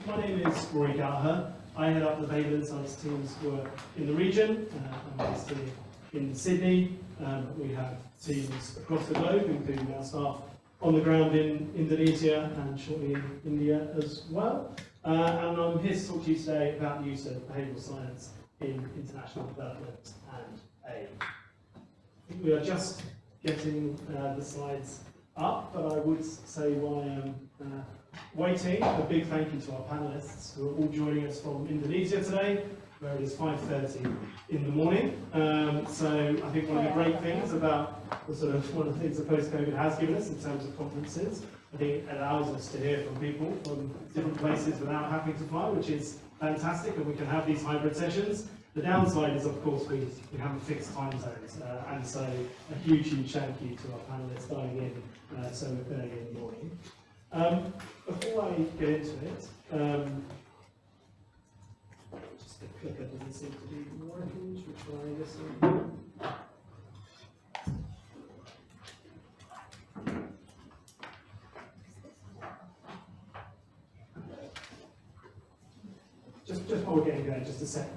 My name is Rory Gallagher. I head up the Behavioural Science teams work in the region. I'm based here in Sydney. We have teams across the globe, including our staff on the ground in Indonesia and shortly in India as well. And I'm here to talk to you today about the use of behavioural science in international development and aid. I think we are just getting the slides up, but I would say while I'm waiting, a big thank you to our panelists who are all joining us from Indonesia today, where it is 5:30 in the morning. So I think one of the great things about one of the things that post-COVID has given us in terms of conferences, I think it allows us to hear from people from different places without having to fly, which is fantastic, and we can have these hybrid sessions. The downside is, of course, we have a fixed time zones, and so a huge thank you to our panelists dialing in so early in the morning. Before I get into it, just the clicker doesn't seem to be working. Should we try this one? Just while we're getting going, just to set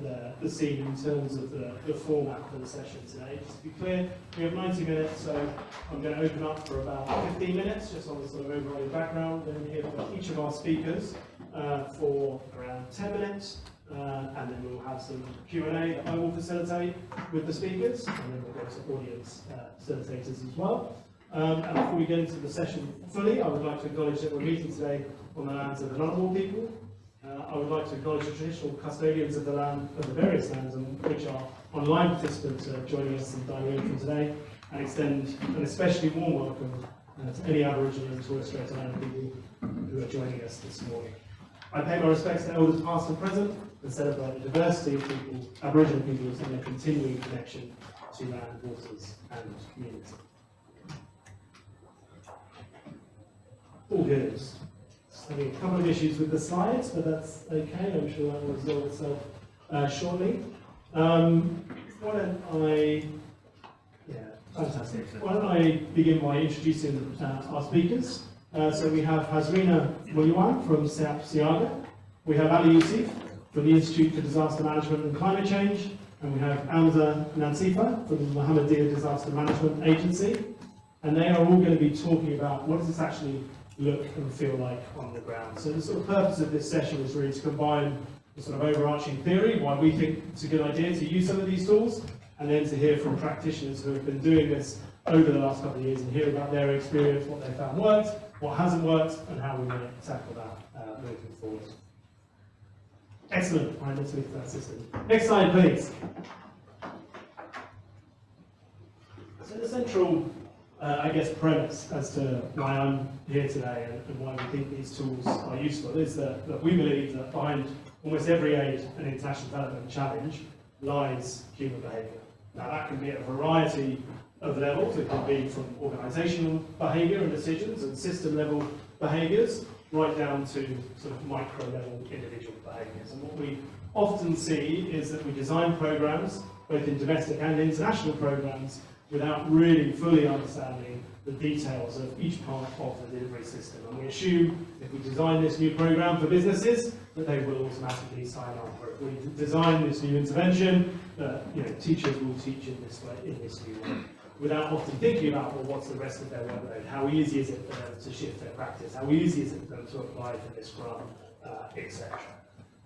the scene in terms of the format for the session today. Just to be clear, we have 90 minutes, so I'm going to open up for about 15 minutes, just on the sort of overall background, then hear from each of our speakers for around 10 minutes, and then we'll have some Q&A that I will facilitate with the speakers, and then we'll go to audience facilitators as well. And before we get into the session fully, I would like to acknowledge that we're meeting today on the lands of the Nahdlatul people. I would like to acknowledge the traditional custodians of the land, of the various lands, and which are online participants joining us and dialing in from today, and extend an especially warm welcome to any Aboriginal and Torres Strait Islander people who are joining us this morning. I pay my respects to elders past and present, and celebrate the diversity of people, Aboriginal peoples, and their continuing connection to land, waters, and community. All good. Having a couple of issues with the slides, but that's okay. I'm sure that will resolve itself shortly. Why don't I? Yeah, fantastic. Why don't I begin by introducing our speakers? So we have Hasrina Muliawan from Siap, Siaga. We have Yusuf from the Institute for Disaster Management and Climate Change, and we have Amala from the Muhammadiyah Disaster Management Agency. And they are all going to be talking about what does this actually look and feel like on the ground. So the sort of purpose of this session is really to combine the sort of overarching theory, why we think it's a good idea to use some of these tools, and then to hear from practitioners who have been doing this over the last couple of years and hear about their experience, what they found worked, what hasn't worked, and how we might tackle that moving forward. Excellent. Right, let's move to that system. Next slide, please. So the central I guess, premise as to why I'm here today and why we think these tools are useful is that we believe that behind almost every aid and international development challenge lies human behaviour. Now that can be at a variety of levels. It can be from organisational behaviour and decisions and system level behaviours right down to sort of micro level individual behaviours. And what we often see is that we design programmes, both in domestic and international programmes, without really fully understanding the details of each part of the delivery system. And we assume if we design this new program for businesses, that they will automatically sign up. Or if we design this new intervention, that teachers will teach in this way, in this new way, without often thinking about, well, what's the rest of their workload? How easy is it for them to shift their practice? How easy is it for them to apply for this grant, etc.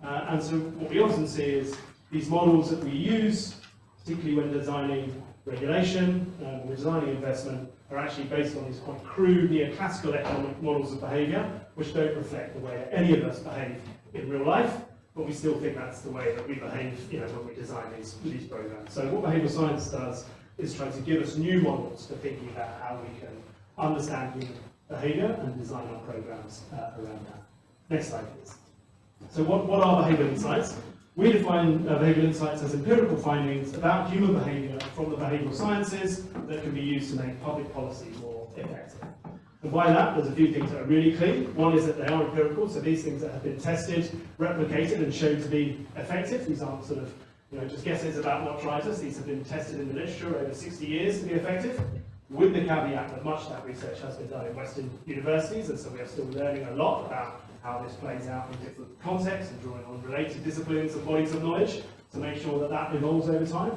And so what we often see is these models that we use, particularly when designing regulation, we're designing investment, are actually based on these quite crude neoclassical economic models of behaviour, which don't reflect the way that any of us behave in real life, but we still think that's the way that we behave when we design these programs. So what behavioural science does is try to give us new models for thinking about how we can understand human behaviour and design our programs around that. Next slide, please. So what are behavioural insights? We define behavioural insights as empirical findings about human behaviour from the behavioural sciences that can be used to make public policy more effective. And by that, there's a few things that are really clear. One is that they are empirical, so these things that have been tested, replicated, and shown to be effective. These aren't sort of just guesses about what drives us. These have been tested in the literature over 60 years to be effective. with the caveat that much of that research has been done in Western universities, and so we are still learning a lot about how this plays out in different contexts and drawing on related disciplines and bodies of knowledge to make sure that that evolves over time.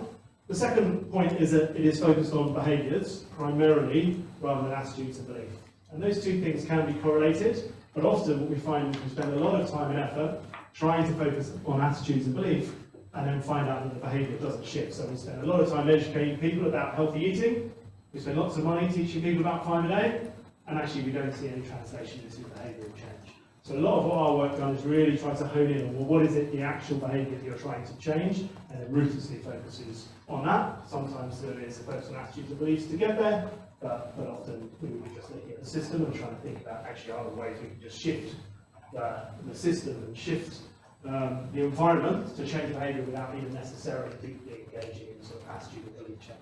The second point is that it is focused on behaviours primarily rather than attitudes and belief. And those two things can be correlated, but often what we find is we spend a lot of time and effort trying to focus on attitudes and belief and then find out that the behaviour doesn't shift. So we spend a lot of time educating people about healthy eating, we spend lots of money teaching people about 5 a day, and actually we don't see any translation into behavioural change. So a lot of what our work done is really trying to hone in on, well, what is it, the actual behaviour that you're trying to change, and it ruthlessly focuses on that. Sometimes there is a focus on attitudes and beliefs to get there, but often we just look at the system and trying to think about actually other ways we can just shift the system and shift the environment to change behaviour without even necessarily deeply engaging in sort of attitude and belief change.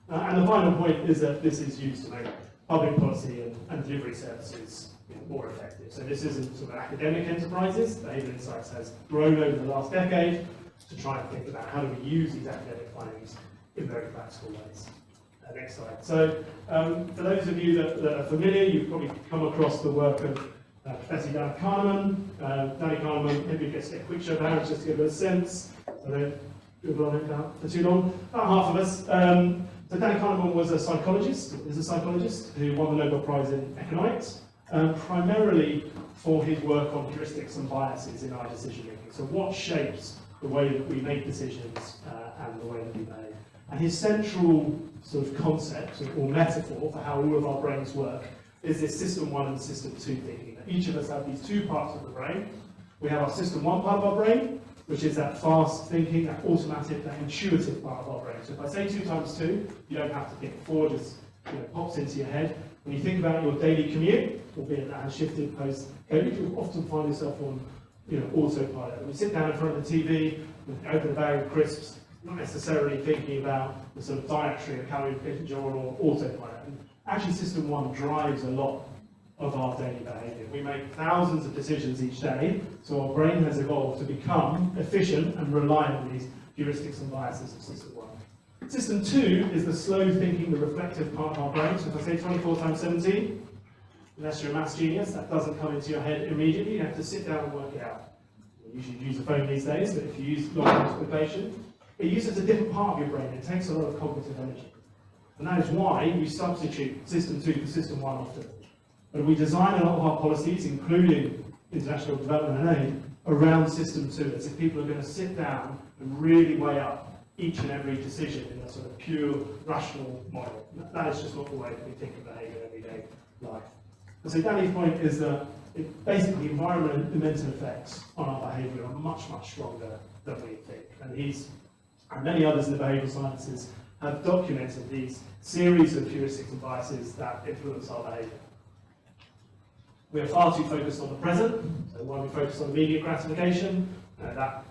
And the final point is that this is used to make public policy and delivery services more effective. So this isn't sort of academic enterprises. Behavioural Insights has grown over the last decade to try and think about how do we use these academic findings in very practical ways. Next slide. So for those of you that are familiar, you've probably come across the work of Professor Kahnemann. Danny Kahnemann, maybe just a quick show of hands just to give a sense. So don't do it for too long. About half of us. So Danny Kahnemann was a psychologist, who won the Nobel Prize in economics, primarily for his work on heuristics and biases in our decision making. So what shapes the way that we make decisions and the way that we behave. And his central sort of concept or metaphor for how all of our brains work is this system 1 and system 2 thinking. Each of us have these two parts of the brain. We have our system 1 part of our brain, which is that fast thinking, that automatic, that intuitive part of our brain. So if I say 2 times 2, you don't have to think. 4 just pops into your head. When you think about your daily commute, albeit that has shifted post-COVID, you'll often find yourself on autopilot. When you sit down in front of the TV, you open a bag of crisps, not necessarily thinking about the sort of dietary or calorie deficit or autopilot. And actually, system 1 drives a lot of our daily behaviour. We make thousands of decisions each day, so our brain has evolved to become efficient and rely on these heuristics and biases of system 1. System 2 is the slow thinking, the reflective part of our brain. So if I say 24 times 17, unless you're a maths genius, that doesn't come into your head immediately. You have to sit down and work it out. You usually use a phone these days, but if you use long multiplication, it uses a different part of your brain. It takes a lot of cognitive energy. And that is why we substitute system 2 for system 1 often. But we design a lot of our policies, including international development and aid, around system 2, as if people are going to sit down and really weigh up each and every decision in a sort of pure, rational model. That is just not the way that we think of behaviour in everyday life. And so Danny's point is that basically environmental effects on our behaviour are much, much stronger than we think. And he's, and many others in the behavioural sciences, have documented these series of heuristics and biases that influence our behaviour. We are far too focused on the present, so while we focus on immediate gratification, that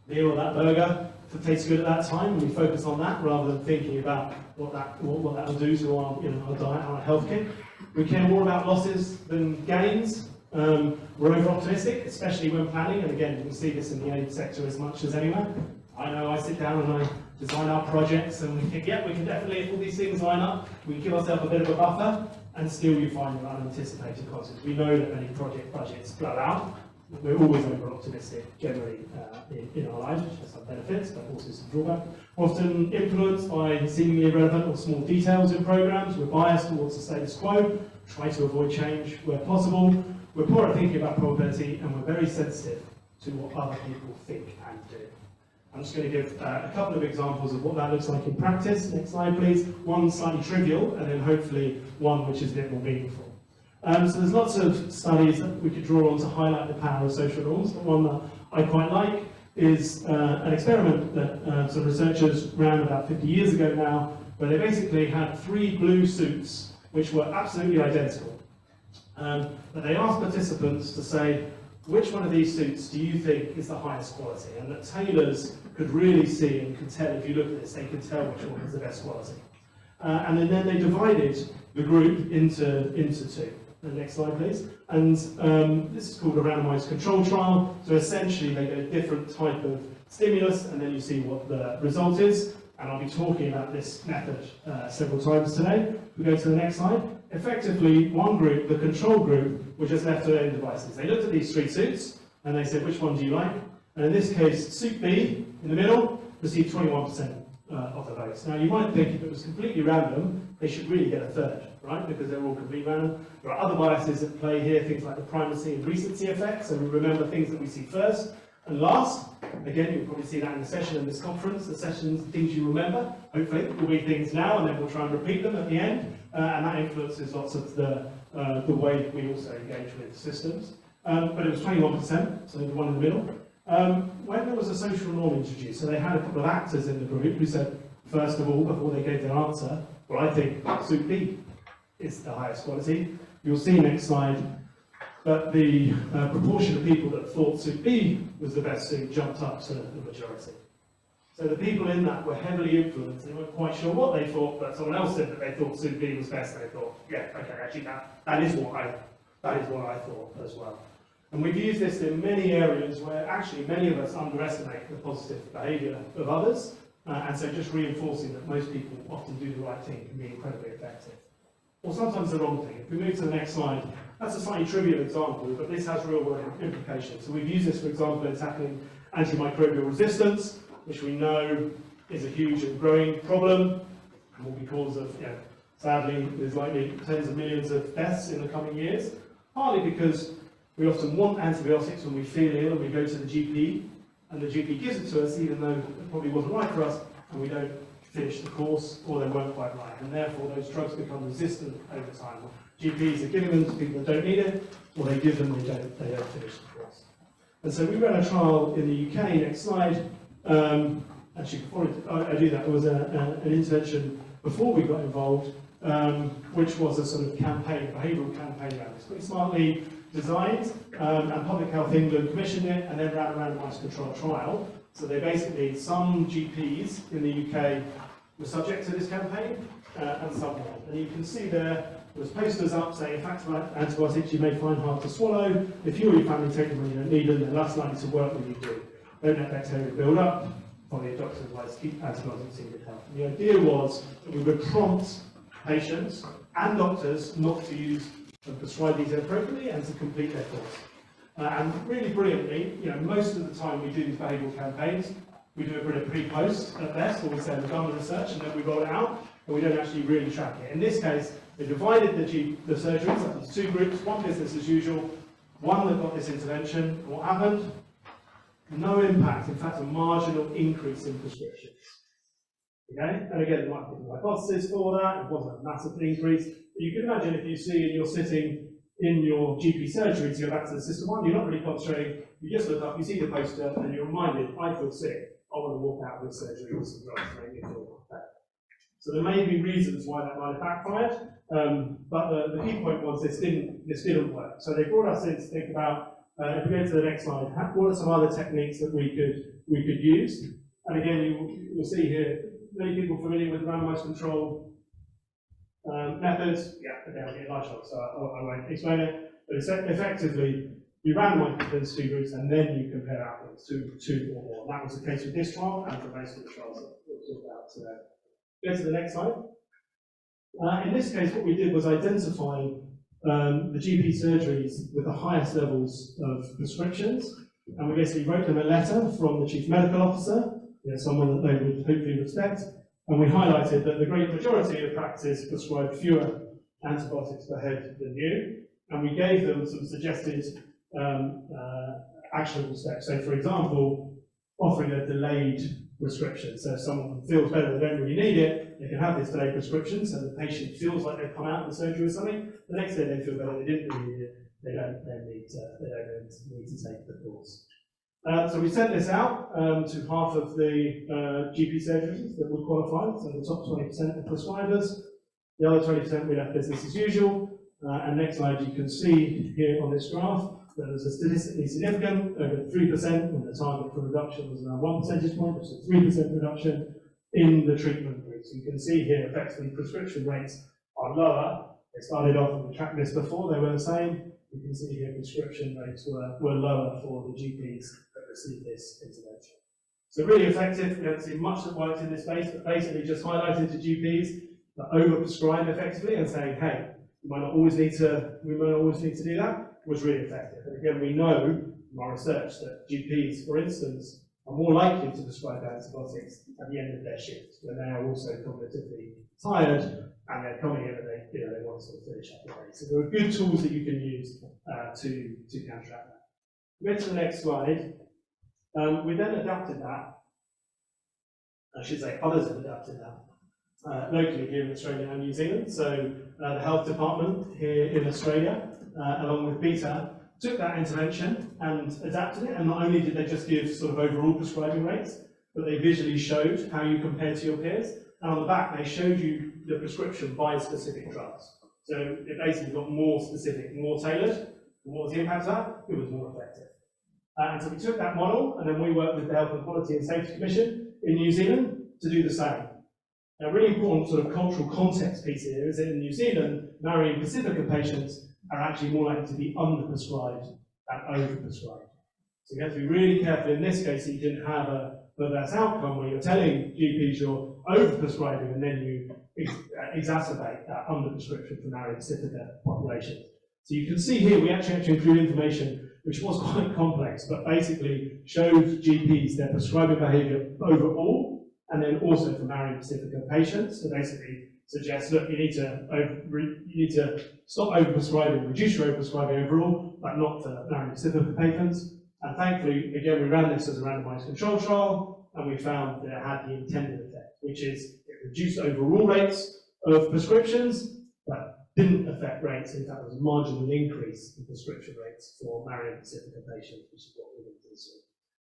meal or that burger tastes good at that time, we focus on that rather than thinking about what that will do to our, our diet, our health kit. We care more about losses than gains. We're over-optimistic, especially when planning, and again, you can see this in the aid sector as much as anywhere. I know I sit down and I design our projects and we think, yeah, we can definitely, if all these things line up, we give ourselves a bit of a buffer, and still you find your unanticipated consequences. We know that many project budgets blow out. We're always over-optimistic, generally, in our lives, which has some benefits, but also some drawback. Often influenced by seemingly irrelevant or small details in programs. We're biased towards the status quo, try to avoid change where possible. We're poor at thinking about probability, and we're very sensitive to what other people think and do. I'm just going to give a couple of examples of what that looks like in practice. Next slide, please. One slightly trivial, and then hopefully one which is a bit more meaningful. So there's lots of studies that we could draw on to highlight the power of social norms, but one that I quite like is an experiment that some researchers ran about 50 years ago now, where they basically had 3 blue suits which were absolutely identical. But they asked participants to say, which one of these suits do you think is the highest quality? And that tailors could really see and could tell, if you look at this, they could tell which one was the best quality. And then they divided the group into 2. The next slide, please. And this is called a randomized control trial. So essentially, they get a different type of stimulus, and then you see what the result is. And I'll be talking about this method several times today. we go to the next slide. Effectively, one group, the control group, were just left to their own devices. They looked at these three suits, and they said, which one do you like? And in this case, suit B, in the middle, received 21% of the votes. Now, you might think if it was completely random, they should really get a third, right? Because they're all completely random. There are other biases at play here, things like the primacy and recency effect. So we remember things that we see first and last. Again, you'll probably see that in the session in this conference. The sessions, things you remember, hopefully, will be things now, and then we'll try and repeat them at the end. And that influences lots of the way we also engage with systems. But it was 21%, so the one in the middle. When there was a social norm introduced, so they had a couple of actors in the group who said, first of all, before they gave their answer, well, I think suit B is the highest quality. You'll see next slide that the proportion of people that thought suit B was the best suit jumped up to the majority. So the people in that were heavily influenced. They weren't quite sure what they thought, but someone else said that they thought suit B was best. They thought, yeah, okay, actually that is what I thought as well. And we've used this in many areas where actually many of us underestimate the positive behaviour of others, and so just reinforcing that most people often do the right thing can be incredibly effective. Or sometimes the wrong thing. If we move to the next slide, that's a slightly trivial example, but this has real-world implications. So we've used this, for example, in tackling antimicrobial resistance, which we know is a huge and growing problem, and will be cause of, sadly, there's likely tens of millions of deaths in the coming years, partly because we often want antibiotics when we feel ill and we go to the GP, and the GP gives it to us even though it probably wasn't right for us, and we don't finish the course, or they weren't quite right, and therefore those drugs become resistant over time. GPs are giving them to people that don't need it, or they give them, they don't finish the course. And so we ran a trial in the UK, next slide. Actually, before I do that, there was an intervention before we got involved, which was a sort of campaign, behavioural campaign around this, pretty smartly designed, and Public Health England commissioned it and then ran a randomised controlled trial. So they basically, some GPs in the UK were subject to this campaign, and some weren't. And you can see there was posters up saying, in fact, antibiotics you may find hard to swallow. If you or your family take them when you don't need them, they're less likely to work when you do. Don't let bacteria build up. Probably a doctor's advice, keep antibiotics in good health. And the idea was that we would prompt patients and doctors not to use and prescribe these inappropriately and to complete their course. And really brilliantly, most of the time we do these behavioural campaigns, we do a bit of pre-post at best, or we say we've done the research and then we roll it out, and we don't actually really track it. In this case, they divided the surgeries up into two groups, one business as usual, one that got this intervention. And what happened? No impact, in fact a marginal increase in prescriptions. Okay? And again, there might be a hypothesis for that, it wasn't a massive increase. But you can imagine if you see and you're sitting in your GP surgery to go back to the system one, you're not really concentrating, you just look up, you see the poster, and you're reminded, I feel sick, I want to walk out of this surgery with some drugs to make me feel better. So there may be reasons why that might have backfired, but the key point was this didn't work. So they brought us in to think about, if we go to the next slide, what are some other techniques that we could use? And again, you'll see here, many people familiar with randomized control methods. Yeah, okay, I'll get a large one, so I won't explain it. But effectively, you randomize those two groups and then you compare outcomes to two or more. And that was the case with this trial and for most of the trials that we'll talk about today. Go to the next slide. In this case, what we did was identify the GP surgeries with the highest levels of prescriptions, and we basically wrote them a letter from the Chief Medical Officer, someone that they would hopefully respect, and we highlighted that the great majority of practice prescribed fewer antibiotics per head than you, and we gave them some suggested actionable steps. So, for example, offering a delayed prescription. So if someone feels better, they don't really need it, they can have this delayed prescription, so the patient feels like they've come out of the surgery with something, the next day they feel better, they didn't really need it, they don't need to take the course. So we sent this out to half of the GP surgeries that would qualify, so the top 20% of prescribers. The other 20% we left business as usual. And next slide, you can see here on this graph that there's a statistically significant, over 3%, when the target for reduction was around 1 percentage point, which is a 3% reduction in the treatment groups. You can see here, effectively, prescription rates are lower. They started off, and we tracked this before, they were the same. You can see here prescription rates were lower for the GPs that received this intervention. So really effective. We haven't seen much that worked in this space, but basically just highlighted to GPs, overprescribe effectively and saying, hey, we might not always need to do that, was really effective. And again, we know from our research that GPs, for instance, are more likely to prescribe antibiotics at the end of their shift, when they are also cognitively tired and they're coming in and they want to sort of finish up the day. So there are good tools that you can use to counteract that. Go to the next slide. We then adapted that. I should say others have adapted that locally here in Australia and New Zealand. So the health department here in Australia, along with BETA, took that intervention and adapted it, and not only did they just give sort of overall prescribing rates, but they visually showed how you compare to your peers, and on the back they showed you the prescription by specific drugs. So it basically got more specific, more tailored, and what was the impact of that? It was more effective. And so we took that model, and then we worked with the Health and Quality and Safety Commission in New Zealand to do the same. Now, a really important sort of cultural context piece here is that in New Zealand, marrying Pacifica patients are actually more likely to be underprescribed than overprescribed. So you have to be really careful in this case that you didn't have a perverse outcome where you're telling GPs you're overprescribing and then you exacerbate that underprescription for married Pacifica populations. So you can see here we actually include information which was quite complex, but basically showed GPs their prescribing behaviour overall, and then also for married Pacifica patients. So basically suggests, look, you need to stop overprescribing, reduce your overprescribing overall, but not for married Pacifica patients. And thankfully, again, we ran this as a randomised control trial, and we found that it had the intended effect, which is it reduced overall rates of prescriptions, but didn't affect rates. In fact, there was a marginal increase in prescription rates for married Pacifica patients, which is what we wanted to see.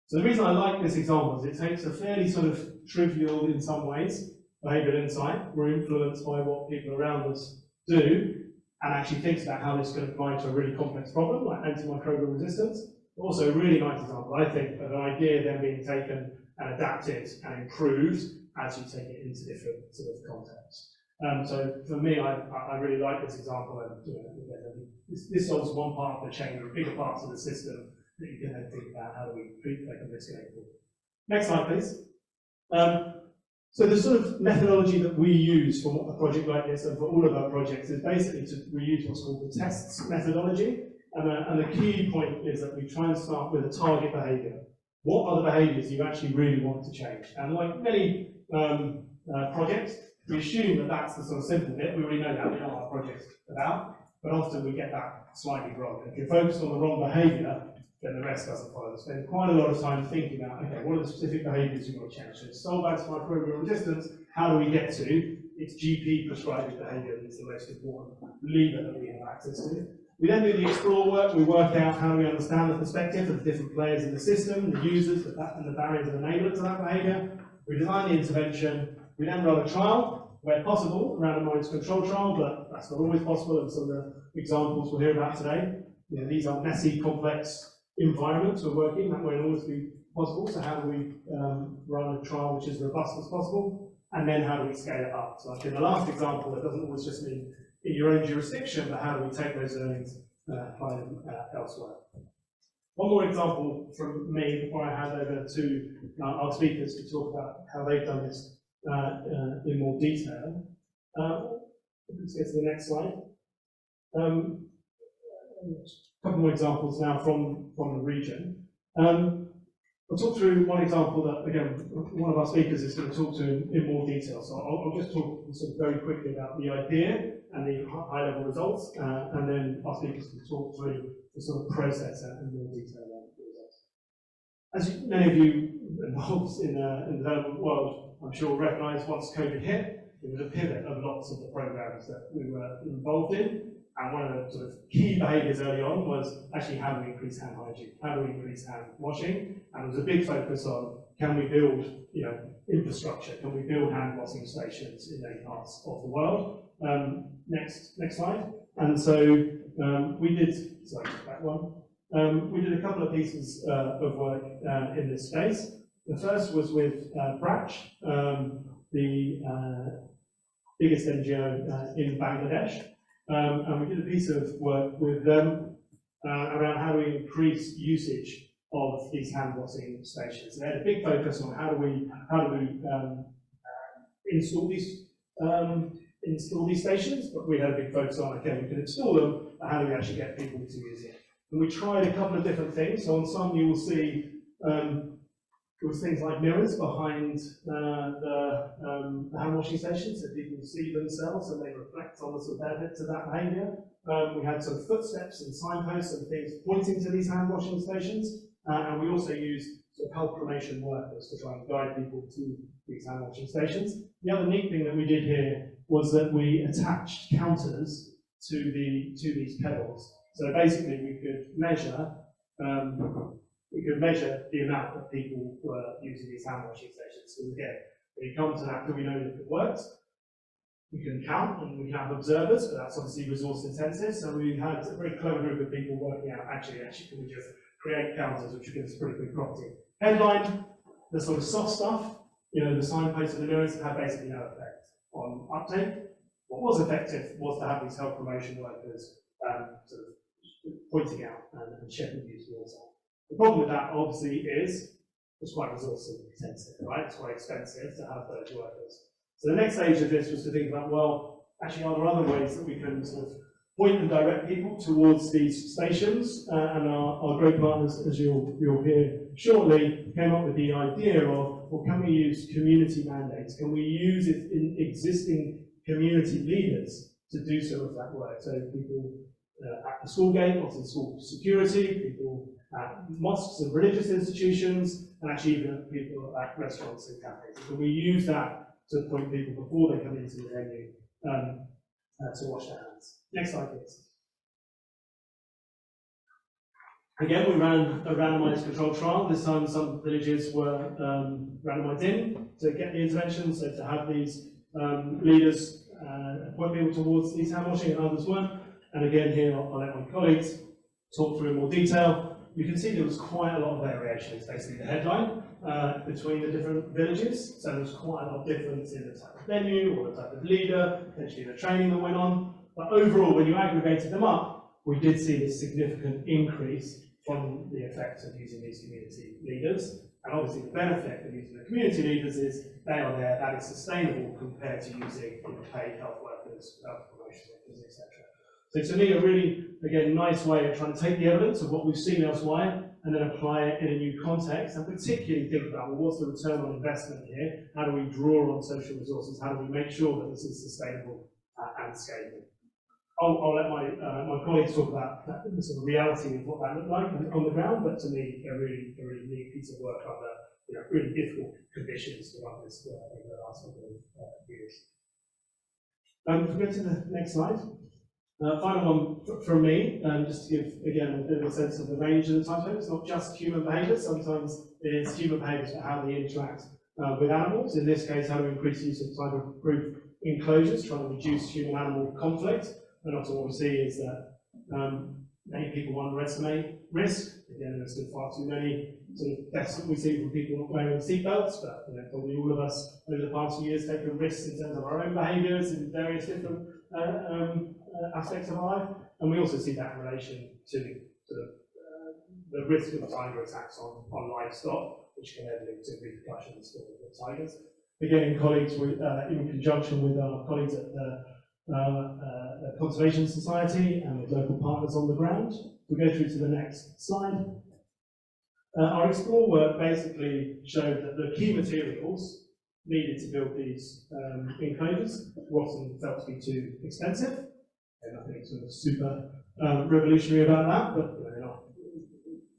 So the reason I like this example is it takes a fairly sort of trivial, in some ways, behavioural insight. We're influenced by what people around us do, and actually thinks about how this can apply to a really complex problem like antimicrobial resistance. Also a really nice example, I think, of an idea then being taken and adapted and improved as you take it into different sort of contexts. So for me, I really like this example, and this solves one part of the chain. There are bigger parts of the system that you can then think about how do we treat this going forward. Next slide, please. So the sort of methodology that we use for a project like this and for all of our projects is basically we use what's called the tests methodology. And the key point is that we try and start with a target behaviour. What are the behaviours you actually really want to change? And like many projects, we assume that that's the sort of simple bit. We already know that, we know what our project's about, but often we get that slightly wrong. If you're focused on the wrong behaviour, then the rest doesn't follow. Spend quite a lot of time thinking about, okay, what are the specific behaviours you want to change? So to solve antimicrobial resistance, how do we get to? It's GP prescribing behaviour that's the most important lever that we have access to. We then do the explore work. We work out how do we understand the perspective of the different players in the system, the users, and the barriers and enablers to that behaviour. We design the intervention. We then run a trial, where possible, a randomised control trial, but that's not always possible, and some of the examples we'll hear about today. These are messy, complex environments we're working, that won't always be possible, so how do we run a trial which is robust as possible, and then how do we scale it up? So like in the last example, that doesn't always just mean in your own jurisdiction, but how do we take those learnings and apply them elsewhere? One more example from me before I hand over to our speakers to talk about how they've done this in more detail. Let's get to the next slide. A couple more examples now from the region. I'll talk through one example that, again, one of our speakers is going to talk to in more detail. So I'll just talk sort of very quickly about the idea and the high-level results, and then our speakers can talk through the sort of process and more detail around the results. As many of you involved in the development world, I'm sure recognise once COVID hit, it was a pivot of lots of the programs that we were involved in. And one of the sort of key behaviours early on was actually how do we increase hand hygiene? How do we increase hand washing? And there was a big focus on can we build infrastructure? Can we build hand washing stations in many parts of the world? Next slide. And so we did, sorry, that one. We did a couple of pieces of work in this space. The first was with Brach, the biggest NGO in Bangladesh. And we did a piece of work with them around how do we increase usage of these hand washing stations. They had a big focus on how do we install these install these stations, but we had a big focus on, okay, we can install them, but how do we actually get people to use it? And we tried a couple of different things. So on some you will see there was things like mirrors behind the hand washing station, so people see themselves and they reflect on the sort of benefits of that behaviour. We had sort of footsteps and signposts and things pointing to these hand washing stations, and we also used sort of health promotion workers to try and guide people to these hand washing stations. The other neat thing that we did here was that we attached counters to these pedals. So basically we could measure the amount that people were using these hand washing stations. So again, when you come to that, do we know if it works? We can count and we have observers, but that's obviously resource intensive. So we had a very clever group of people working out, actually can we just create counters, which would give us a pretty good property. Headline, the sort of soft stuff, the signposts and the mirrors had basically no effect on uptake. What was effective was to have these health promotion workers sort of pointing out and checking use towards that. The problem with that obviously is it's quite resource intensive, right? It's quite expensive to have those workers. So the next stage of this was to think about, well, actually are there other ways that we can sort of point and direct people towards these stations? And our great partners, as you'll hear shortly, came up with the idea of, well, can we use community mandates? Can we use existing community leaders to do some of that work? So people at the school gate, lots of school security, people at mosques and religious institutions, and actually even people at restaurants and cafes. So we use that to point people before they come into the venue to wash their hands. Next slide, please. Again, we ran a randomized controlled trial. This time some villages were randomized in to get the intervention, so to have these leaders point people towards these hand washing and others weren't. And again here, I'll let my colleagues talk through in more detail. You can see there was quite a lot of variation, it's basically the headline, between the different villages. So there was quite a lot of difference in the type of venue or the type of leader, potentially the training that went on. But overall, when you aggregated them up, we did see this significant increase from the effects of using these community leaders. And obviously the benefit of using the community leaders is they are there, that is sustainable compared to using paid health workers, health promotion workers, etc. So to me, a really, again, nice way of trying to take the evidence of what we've seen elsewhere and then apply it in a new context, and particularly think about, well, what's the return on investment here? How do we draw on social resources? How do we make sure that this is sustainable and scalable? I'll let my colleagues talk about the sort of reality of what that looked like on the ground, but to me, a really neat piece of work under really difficult conditions to run this over the last couple of years. If we go to the next slide. Final one from me, just to give, again, a bit of a sense of the range of the type of it's not just human behaviour, sometimes it is human behaviours for how they interact with animals. In this case, how to increase use of cyber-proof enclosures, trying to reduce human-animal conflict. And also what we see is that many people underestimate risk. Again, there's still far too many sort of deaths that we see from people not wearing seatbelts, but probably all of us over the past few years taken risks in terms of our own behaviours in various different aspects of our life, and we also see that in relation to the risk of tiger attacks on livestock, which can then lead to repercussions for the tigers. Again, colleagues in conjunction with our colleagues at the Conservation Society and with local partners on the ground. We'll go through to the next slide. Our Explore work basically showed that the key materials needed to build these enclosures were often felt to be too expensive. And nothing sort of super revolutionary about that, but they're not,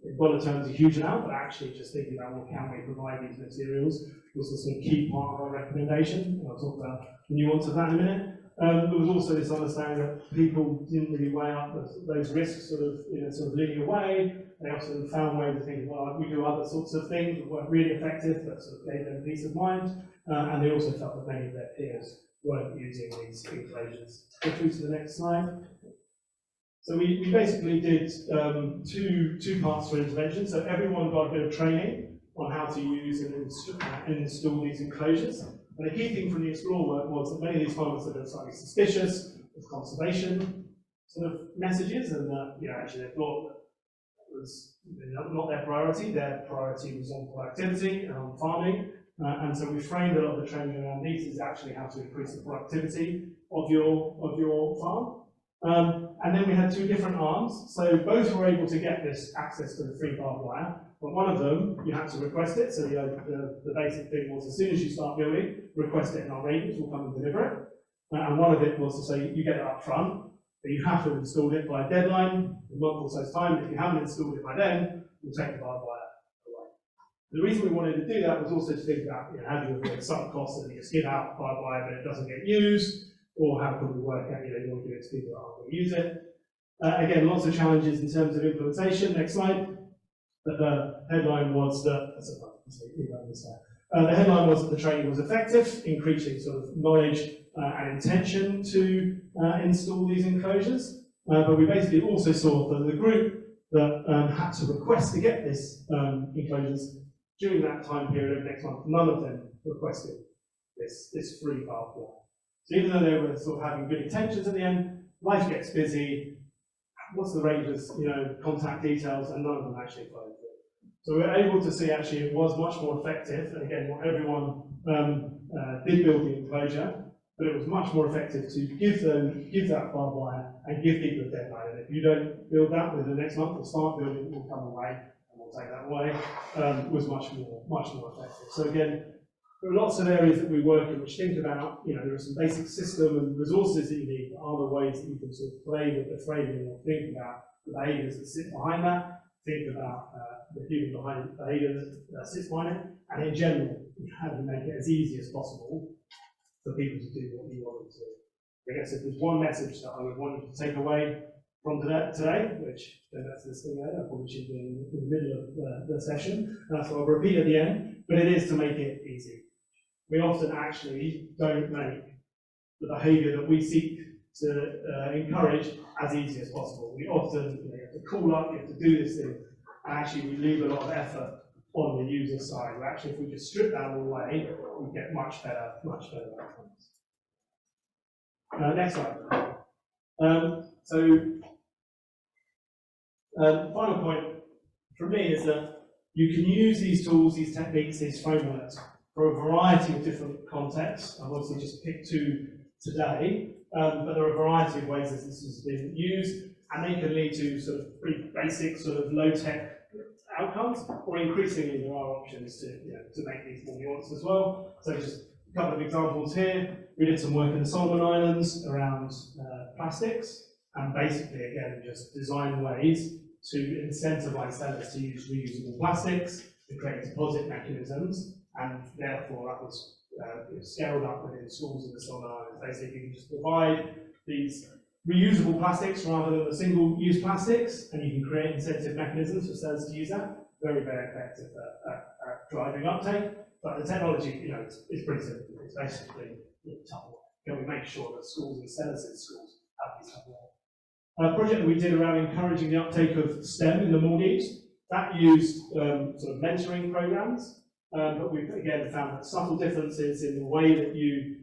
in dollar terms, a huge amount, but actually just thinking about, well, can we provide these materials was the sort of key part of our recommendation. I'll talk about the nuance of that in a minute. There was also this understanding that people didn't really weigh up those risks sort of leading away. They often found ways of thinking, well, we do other sorts of things that weren't really effective, but sort of gave them peace of mind. And they also felt that many of their peers weren't using these enclosures. Go through to the next slide. So we basically did two parts to intervention. So everyone got a bit of training on how to use and install these enclosures. And the key thing from the Explore work was that many of these farmers had been slightly suspicious of conservation sort of messages, and that actually they thought that it was not their priority. Their priority was on productivity and on farming. And so we framed a lot of the training around these is actually how to increase the productivity of your farm. And then we had two different arms, so both were able to get this access to the free barbed wire, but one of them, you had to request it, so the basic thing was as soon as you start building, request it and our rangers will come and deliver it. And one of it was to say you get it up front, but you have to have installed it by a deadline, a month or so's time. If you haven't installed it by then, we'll take the barbed wire away. The reason we wanted to do that was also to think about, how do you avoid sunk costs that you skid out barbed wire but it doesn't get used, or how can we work out, you want to give it to people that aren't going to use it. Again, lots of challenges in terms of implementation. Next slide. But the headline was that, the headline was that the training was effective, increasing sort of knowledge and intention to install these enclosures. But we basically also saw that the group that had to request to get this enclosures during that time period of next month, none of them requested this free barbed wire. So even though they were sort of having good intentions at the end, life gets busy. What's the rangers, contact details, and none of them actually followed through. So we were able to see actually it was much more effective. And again, not everyone did build the enclosure, but it was much more effective to give that barbed wire and give people a deadline. And if you don't build that within the next month, or start building, it will come away, and we'll take that away. Was much more effective. So again, there are lots of areas that we work in which think about, there are some basic system and resources that you need, but are the ways that you can sort of play with the framing or think about the behaviours that sit behind that, think about the human behaviour that sits behind it, and in general, how do you make it as easy as possible for people to do what you want them to do. I guess if there's one message that I would want you to take away from today, which that's this thing there, I probably should be in the middle of the session, and that's what I'll repeat at the end, but it is to make it easy. We often actually don't make the behaviour that we seek to encourage as easy as possible. We often you have to call up, you have to do this thing, and actually we leave a lot of effort on the user side. Where actually, if we just strip that all away, we get much better outcomes. Next slide. Final point from me is that you can use these tools, these techniques, these frameworks for a variety of different contexts. I've obviously just picked two today, but there are a variety of ways that this has been used, and they can lead to sort of pretty basic, sort of low-tech outcomes, or increasingly there are options to make these more nuanced as well. So just a couple of examples here. We did some work in the Solomon Islands around plastics, and basically, again, just design ways to incentivize sellers to use reusable plastics, to create deposit mechanisms, and therefore that was scaled up within schools in the Solomon Islands. Basically, you can just provide these reusable plastics rather than the single-use plastics, and you can create incentive mechanisms for sellers to use that. Very, very effective at driving uptake. But the technology, is pretty simple. It's basically Tupperware. Can we make sure that schools and sellers in schools have these Tupperware? A project that we did around encouraging the uptake of STEM in the Maldives, that used sort of mentoring programs. But we've again found that subtle differences in the way that you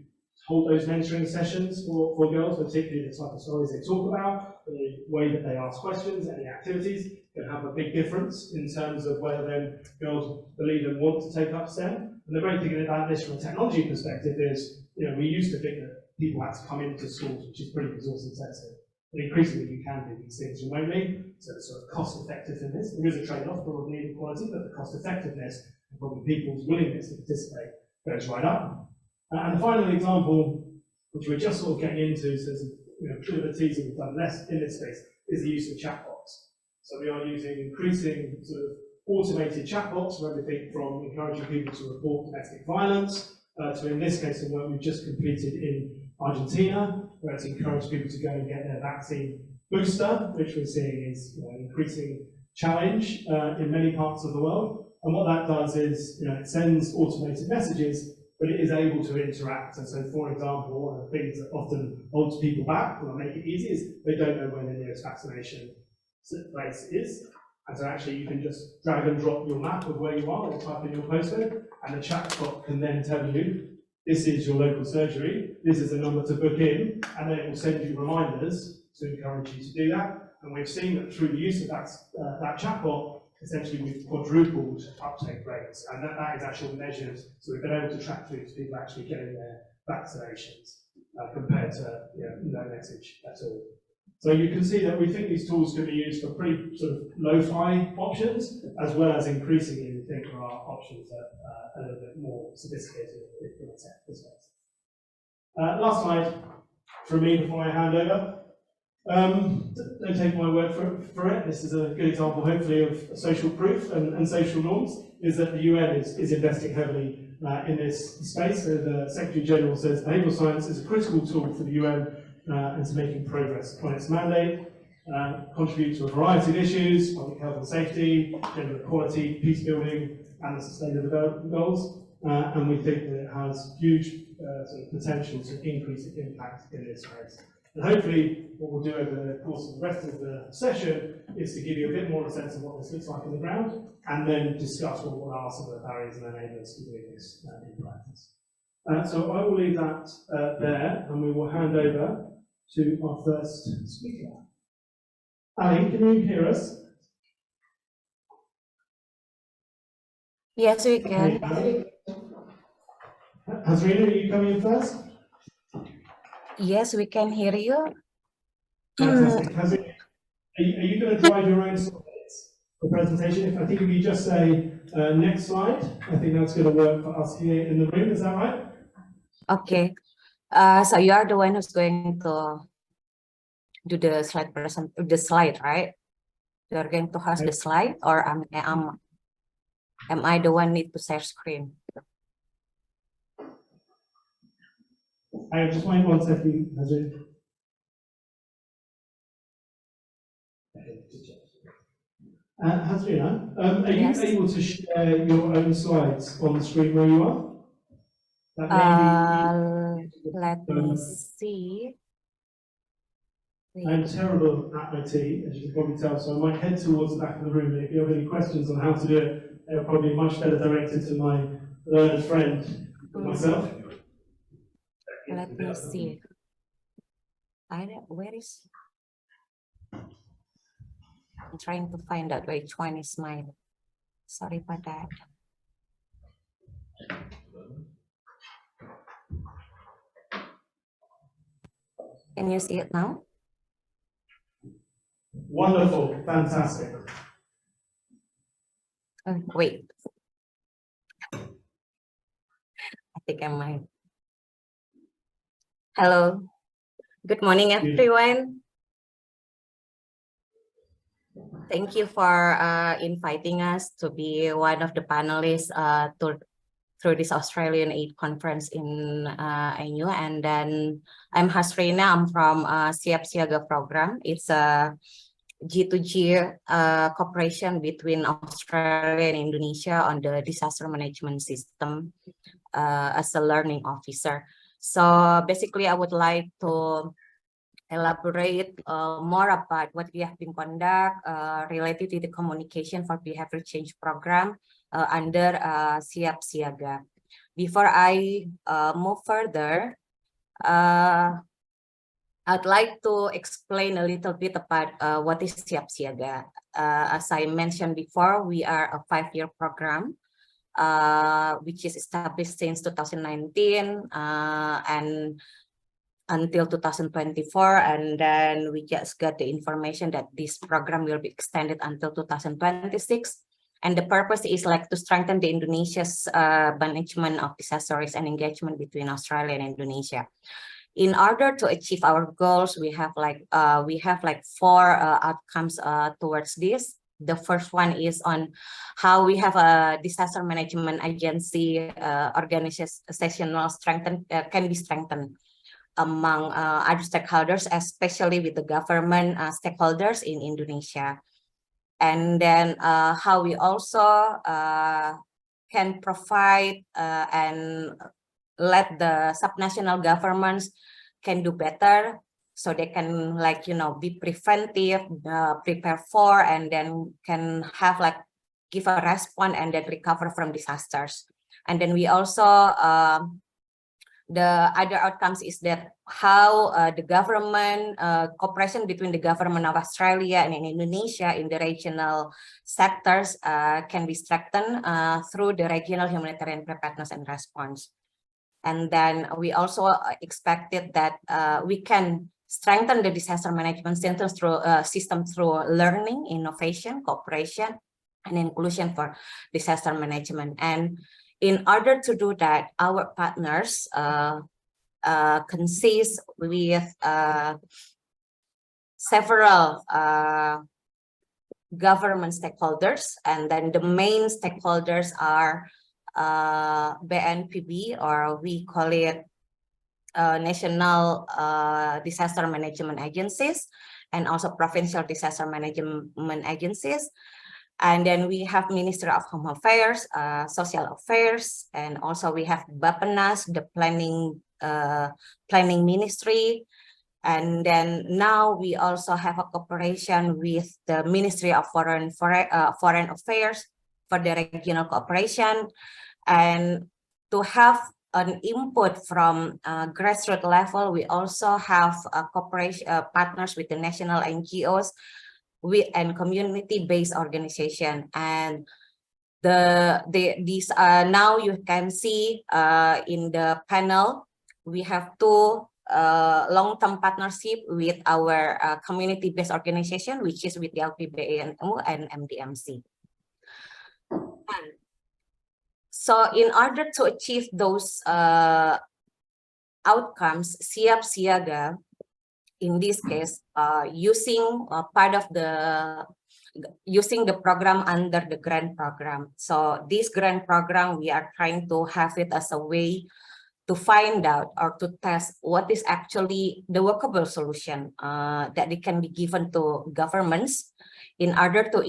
hold those mentoring sessions for girls, particularly the type of stories they talk about, the way that they ask questions, any activities, can have a big difference in terms of whether then girls believe and want to take up STEM. And the great thing about this from a technology perspective is, we used to think that people had to come into schools, which is pretty resource intensive. But increasingly you can do these things remotely, so the sort of cost effectiveness, there is a trade-off probably in quality, but the cost effectiveness and probably people's willingness to participate goes right up. And the final example, which we're just sort of getting into, so there's a bit of a teaser, we've done less in this space, is the use of chatbots. So we are using increasing sort of automated chatbots for everything from encouraging people to report domestic violence, to in this case the work we've just completed in Argentina, where it's encouraged people to go and get their vaccine booster, which we're seeing is an increasing challenge in many parts of the world. And what that does is, it sends automated messages, but it is able to interact. And so, for example, one of the things that often holds people back, or make it easy, is they don't know where the nearest vaccination place is. And so actually you can just drag and drop your map of where you are, or type in your postcode, and the chatbot can then tell you, this is your local surgery, this is the number to book in, and then it will send you reminders to encourage you to do that. And we've seen that through the use of that chatbot, essentially we've quadrupled uptake rates, and that is actually measured, so we've been able to track through to people actually getting their vaccinations. compared to no message at all. So you can see that we think these tools can be used for pretty sort of lo-fi options, as well as increasingly we think there are options that are a little bit more sophisticated from a tech perspective. Last slide from me before I hand over. Don't take my word for it. This is a good example, hopefully, of social proof and social norms, is that the UN is investing heavily in this space. So the Secretary General says behavioural science is a critical tool for the UN and to making progress on its mandate, contribute to a variety of issues, public health and safety, gender equality, peace building, and the Sustainable Development Goals. And we think that it has huge sort of potential to increase its impact in this space. And hopefully, what we'll do over the course of the rest of the session is to give you a bit more of a sense of what this looks like on the ground, and then discuss what are some of the barriers and enablers to doing this in practice. So I will leave that there, and we will hand over to our first speaker. Ali, can you hear us? Yes, we can. Hey, Hasrina, are you coming in first? Yes, we can hear you. Fantastic. Hasrina, are you going to drive your own slides for presentation? I think if you just say next slide, I think that's going to work for us here in the room. Is that right? Okay. So you are the one who's going to do the slide, right? You are going to host the slide, or am I the one need to share screen? I just wait 1 second, Hasrina. Hasrina, are Yes. you able to share your own slides on the screen where you are? That Let me see. I'm terrible at IT, as you can probably tell, so I might head towards the back of the room. But if you have any questions on how to do it, they're probably much better directed to my learned friend than myself. Let me see. Where is? I'm trying to find out which one is mine. Sorry for that. Can you see it now? Wonderful, fantastic. Wait. I think I might. Hello. Good morning, everyone. Thank you for inviting us to be one of the panelists through this Australian Aid Conference in ANU. And then I'm Hasrina. I'm from Siap Siaga program. It's a G2G cooperation between Australia and Indonesia on the disaster management system as a learning officer. So basically, I would like to elaborate more about what we have been conduct related to the communication for behavior change program under Siap Siaga. Before I move further, I'd like to explain a little bit about what is Siap Siaga. As I mentioned before, we are a 5-year program which is established since 2019 and until 2024, and then we just got the information that this program will be extended until 2026. And the purpose is like to strengthen the Indonesia's management of disaster risk and engagement between Australia and Indonesia. In order to achieve our goals, we have like 4 outcomes towards this. The first one is on how we have a disaster management agency organizational can be strengthened among other stakeholders, especially with the government stakeholders in Indonesia. And then how we also can provide and let the subnational governments can do better, so they can be preventive, prepare for, and then can have give a response and then recover from disasters. And then we also the other outcomes is that how the government cooperation between the government of Australia and in Indonesia in the regional sectors can be strengthened through the regional humanitarian preparedness and response. And then we also expected that we can strengthen the disaster management system through learning, innovation, cooperation, and inclusion for disaster management. And in order to do that, our partners consist with several government stakeholders, and then the main stakeholders are BNPB, or we call it national disaster management agencies, and also provincial disaster management agencies. And then we have Ministry of Home Affairs, Social Affairs, and also we have Bappenas, the planning ministry. And then now we also have a cooperation with the Ministry of Foreign Affairs for the regional cooperation, and to have an input from grassroots level. We also have cooperation partners with the national NGOs and community-based organization. And these now you can see in the panel, we have two long-term partnership with our community-based organization, which is with the LPBI and MDMC. So in order to achieve those outcomes, Siap Siaga, in this case, using the program under the grant program. So this grant program, we are trying to have it as a way to find out or to test what is actually the workable solution that it can be given to governments in order to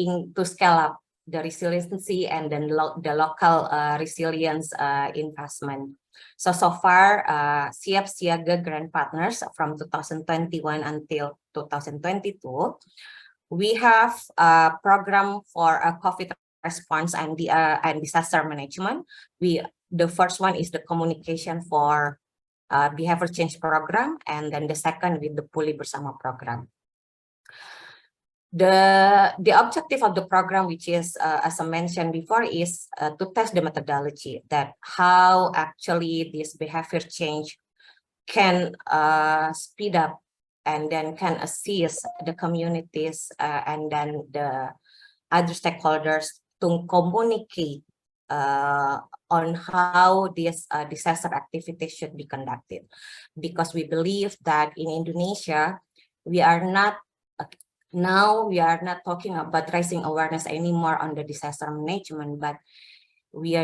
scale up the resiliency and then the local resilience investment. So far, Siap Siaga grant partners from 2021 until 2022, we have a program for a COVID response and disaster management. The first one is the communication for behavior change program, and then the second with the Pulih Bersama program. The objective of the program, which is as I mentioned before, is to test the methodology, that how actually this behavior change can speed up and then can assist the communities and then the other stakeholders to communicate on how this disaster activity should be conducted. Because we believe that in Indonesia, we are not talking about raising awareness anymore on the disaster management, but we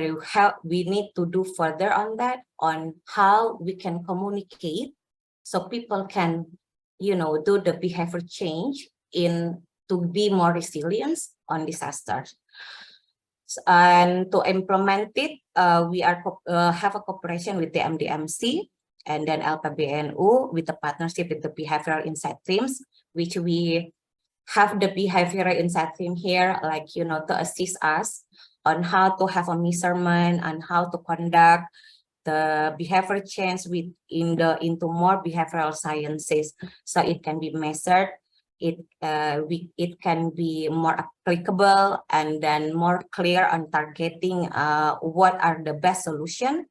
need to do further on that, on how we can communicate so people can, do the behavior change to be more resilient on disasters. And to implement it, we have a cooperation with the MDMC and then LPBNU with the partnership with the behavioral insight teams, which we have the behavioral insight team here, to assist us on how to have a measurement and how to conduct the behavior change into more behavioral sciences, so it can be measured. It can be more applicable and then more clear on targeting what are the best solution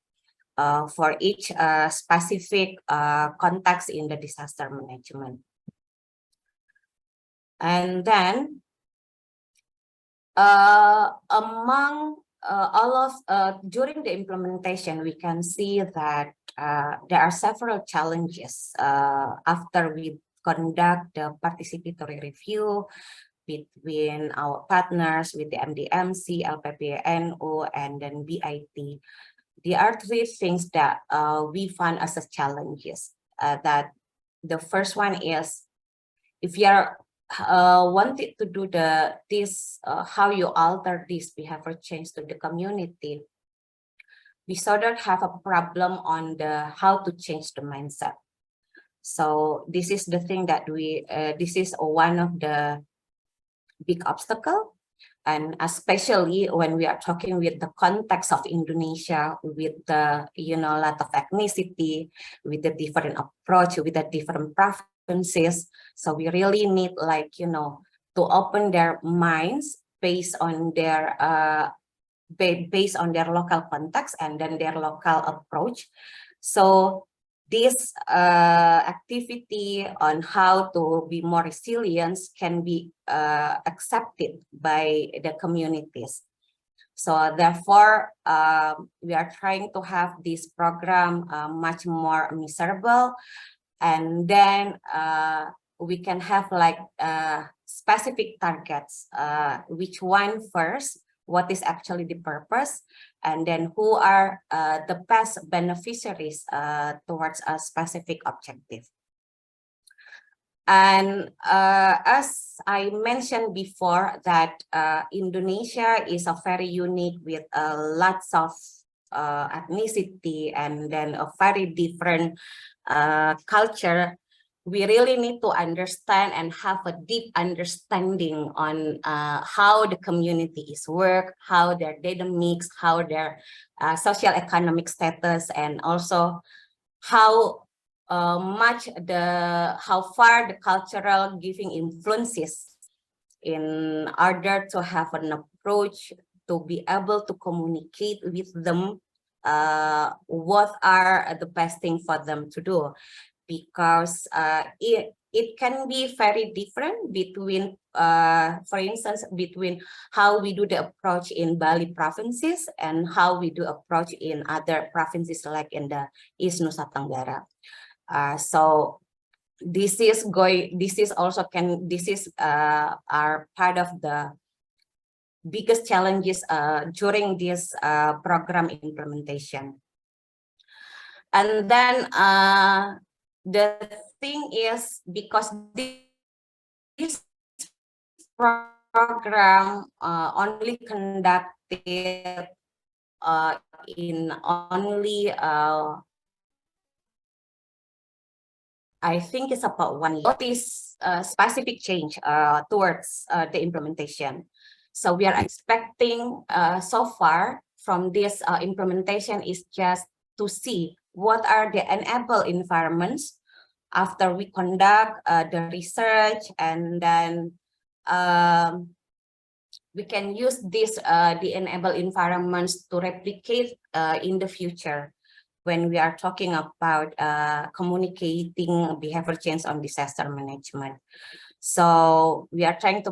for each specific context in the disaster management. And then among during the implementation, we can see that there are several challenges after we conduct the participatory review between our partners with the MDMC, LPBNU, and then BIT. There are three things that we find as a challenges. That the first one is, if you are wanted to do how you alter this behavior change to the community, we sort of have a problem on how to change the mindset. So this is the thing that this is one of the big obstacle, and especially when we are talking with the context of Indonesia, with the lot of ethnicity, with the different approach, with the different provinces. So we really need to open their minds based on their local context and then their local approach. So this activity on how to be more resilient can be accepted by the communities. So therefore, we are trying to have this program much more miserable, and then we can have like specific targets. Which one first? What is actually the purpose? And then who are the best beneficiaries towards a specific objective? And as I mentioned before, that Indonesia is a very unique with lots of ethnicity and then a very different culture. We really need to understand and have a deep understanding on how the community is work, how their dynamics, how their social economic status, and also how how far the cultural giving influences in order to have an approach to be able to communicate with them what are the best thing for them to do, because it can be very different between for instance between how we do the approach in Bali provinces and how we do approach in other provinces like in the East Nusa Tenggara. So this is are part of the biggest challenges during this program implementation. And then the thing is, because this program only conducted in only I think it's about 1 year. What is specific change towards the implementation? So we are expecting so far from this implementation is just to see what are the enable environments after we conduct the research, and then we can use this the enable environments to replicate in the future when we are talking about communicating behavior change on disaster management. So we are trying to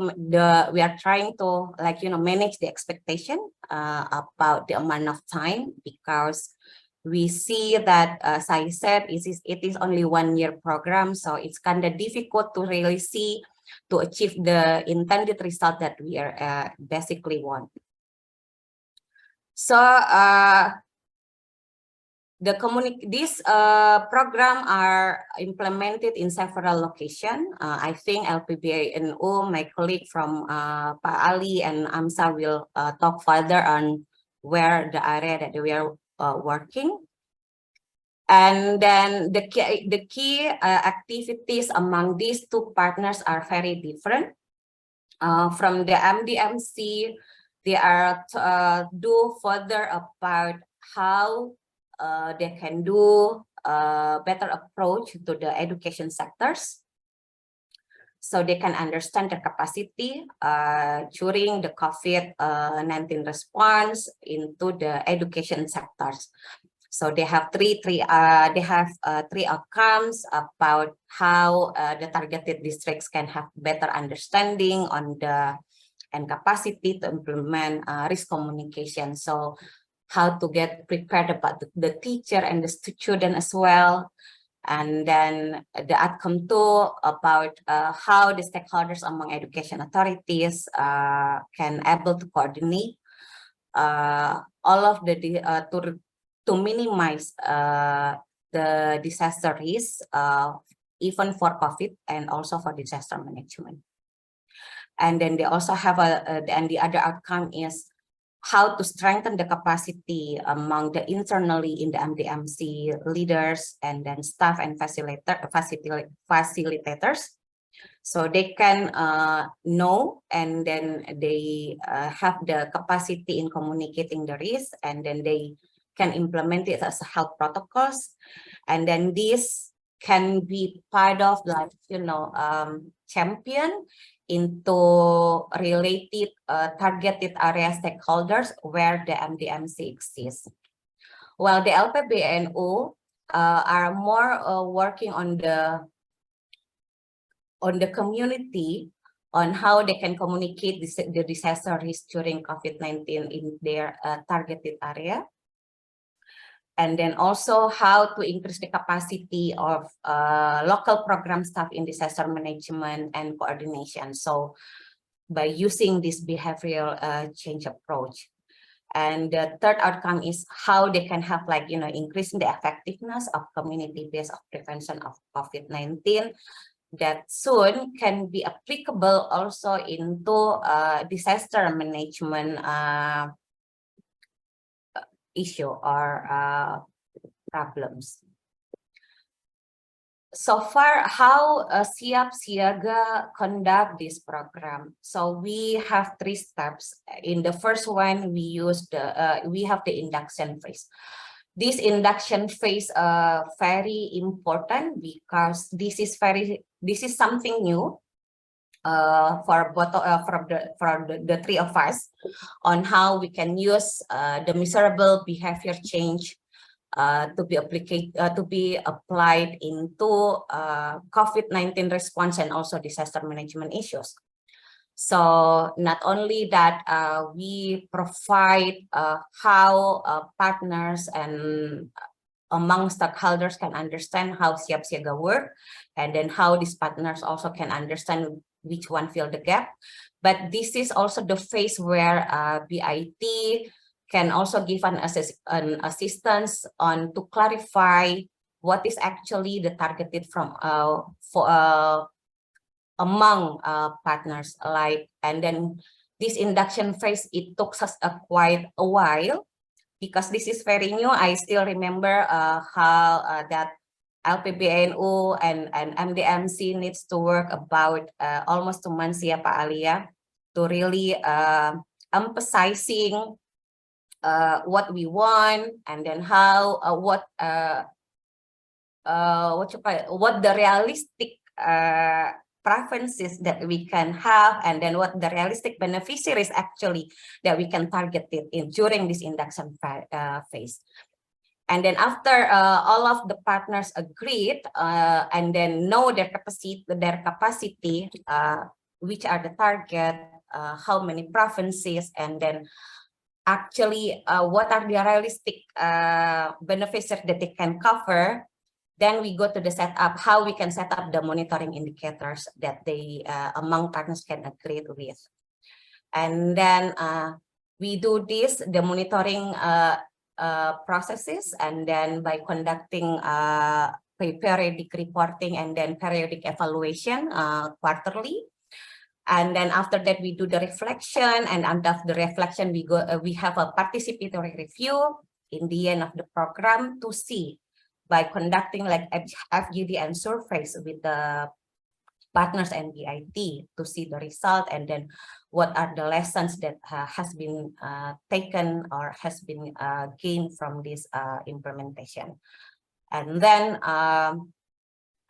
like manage the expectation about the amount of time, because we see that as I said, it is only 1 year program, so it's kind of difficult to really see to achieve the intended result that we are basically want. So these program are implemented in several locations. I think LPBI and my colleague from Pak Ali and Amsa will talk further on where the area that we are working. And then the key activities among these two partners are very different. From the MDMC, they are do further about how they can do a better approach to the education sectors, so they can understand their capacity during the COVID-19 response into the education sectors. So they have three outcomes about how the targeted districts can have better understanding on and capacity to implement risk communication. So how to get prepared about the teacher and the student as well. And then the outcome two about how the stakeholders among education authorities can able to coordinate all of the to minimize the disaster risk, even for COVID and also for disaster management. And then they also have and the other outcome is how to strengthen the capacity among the internally in the MDMC leaders and then staff and facilitators, so they can know and then they have the capacity in communicating the risk, and then they can implement it as health protocols, and then this can be part of like champion into related targeted area stakeholders where the MDMC exists. Well, the LPBI are more working on the community, on how they can communicate the disaster risk during COVID-19 in their targeted area. And then also how to increase the capacity of local program staff in disaster management and coordination. So by using this behavioral change approach. And the third outcome is how they can have, like, increasing the effectiveness of community-based prevention of COVID-19 that soon can be applicable also into disaster management issue or problems. So far, how Siap Siaga conduct this program. So we have 3 steps. In the first one, we use we have the induction phase. This induction phase very important because this is something new for both the 3 of us on how we can use the measurable behavior change to be applied into COVID-19 response and also disaster management issues. So not only that, we provide how partners and among stakeholders can understand how Siap Siaga work, and then how these partners also can understand which one fill the gap. But this is also the phase where BIT can also give an assistance on to clarify what is actually the targeted from among partners, and then this induction phase, it took us quite a while because this is very new. I still remember how that LPBI and MDMC needs to work about almost 2 months ya Pak Alia to really emphasizing what we want, and then how what the realistic preferences that we can have, and then what the realistic beneficiaries actually that we can target it in during this induction phase. And then after all of the partners agreed and then know their capacity, which are the target, how many provinces, and then actually what are the realistic beneficiaries that they can cover, then we go to the setup, how we can set up the monitoring indicators that they among partners can agree with. And then we do this, the monitoring processes, and then by conducting periodic reporting and then periodic evaluation quarterly. And then after that, we do the reflection, and under the reflection, we have a participatory review in the end of the program to see, by conducting like FGD and surveys with the partners and BIT to see the result, and then what are the lessons that has been taken or has been gained from this implementation. And then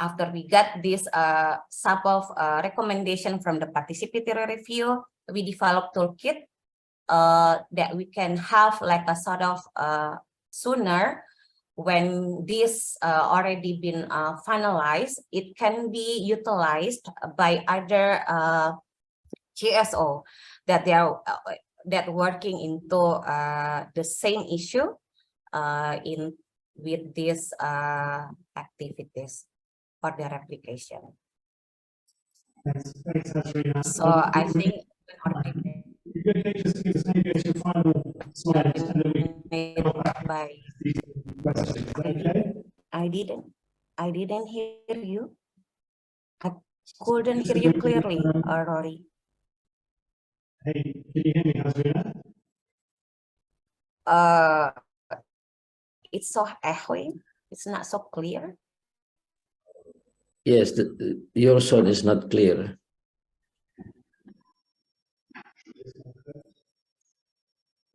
after we got this sub of recommendation from the participatory review, we developed toolkit that we can have like a sort of sooner when this already been finalized, it can be utilized by other GSO that they are working into the same issue with these activities for their application. Thanks, Hasrina. So I think you're going to just give us maybe your final slide, and then we can go back by questions. Okay. I didn't hear you. I couldn't hear you clearly, Rory. Hey, can you hear me, Hasrina? It's so echoing. It's not so clear. Yes, your sound is not clear.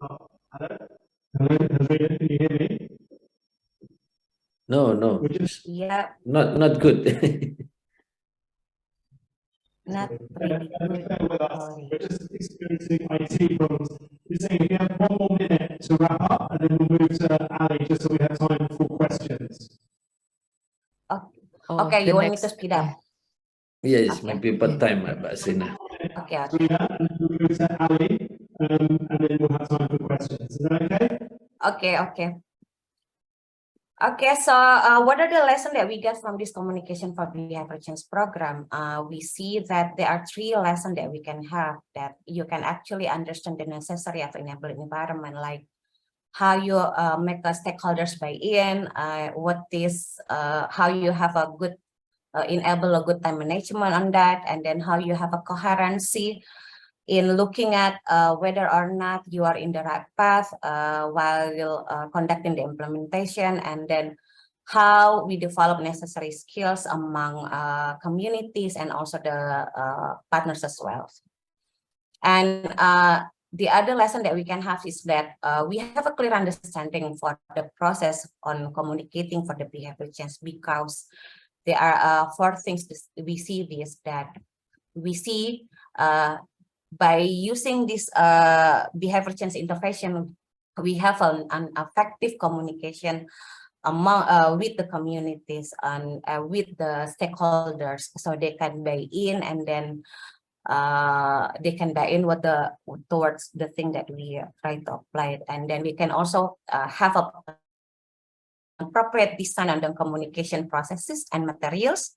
Hello, Hasrina, can you hear me? No. Yeah. Not good. Not really good. We're just experiencing IT problems. You're saying if you have 1 more minute to wrap up, and then we'll move to Ali just so we have time for questions. Okay, the you want me next- to speed up? Yes, Okay. maybe part time, Mbak Hasrina. Okay, okay. Hasrina, and then we'll go to Ali, and then we'll have time for questions. Is that okay? Okay, okay. Okay, so what are the lessons that we get from this communication for behavior change program? We see that there are 3 lessons that we can have that you can actually understand the necessary of enabling environment, like how you make the stakeholders buy in, how you have a good enable a good time management on that, and then how you have a coherency in looking at whether or not you are in the right path while conducting the implementation, and then how we develop necessary skills among communities and also the partners as well. And the other lesson that we can have is that we have a clear understanding for the process on communicating for the behavior change, because there are 4 things we see this, that we see by using this behavior change intervention, we have an effective communication among with the communities and with the stakeholders, so they can buy in, and then they can buy in towards the thing that we try to apply, and then we can also have a appropriate design on the communication processes and materials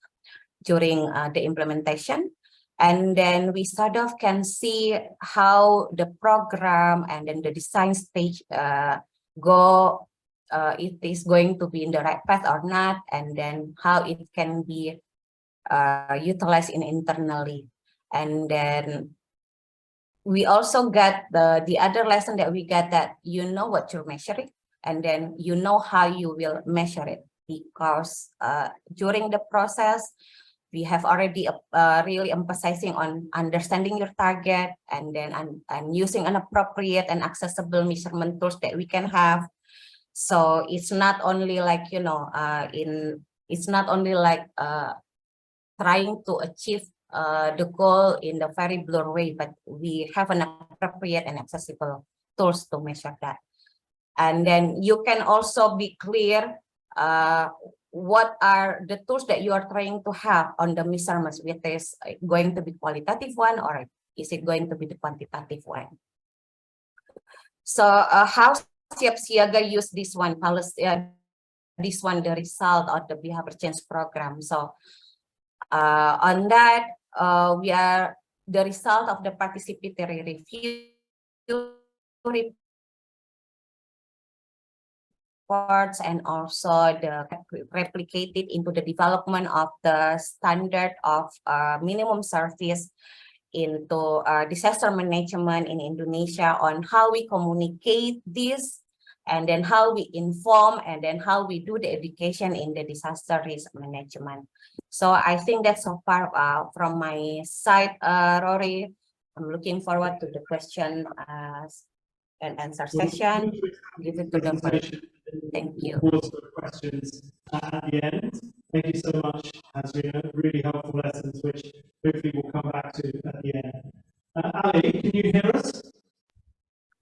during the implementation. And then we sort of can see how the program and then the design stage it is going to be in the right path or not, and then how it can be utilized internally. And then we also get the other lesson that we get, that you know what you're measuring, and then you know how you will measure it, because during the process, we have already really emphasizing on understanding your target, and then and using an appropriate and accessible measurement tools that we can have. So it's not only like, it's not only like trying to achieve the goal in the very blur way, but we have an appropriate and accessible tools to measure that. And then you can also be clear what are the tools that you are trying to have on the measurements, whether it's going to be qualitative one or is it going to be the quantitative one. So how Siap Siaga use this one, the result of the behavior change program. So on that, we are the result of the participatory review reports, and also the replicated into the development of the standard of minimum service into disaster management in Indonesia, on how we communicate this, and then how we inform, and then how we do the education in the disaster risk management. So I think that's so far from my side, Rory. I'm looking forward to the question and answer session. Give it to the Presentation. Thank you. Pause for questions at the end. Thank you so much, Hasrina. Really helpful lessons, which hopefully we'll come back to at the end. Ali, can you hear us?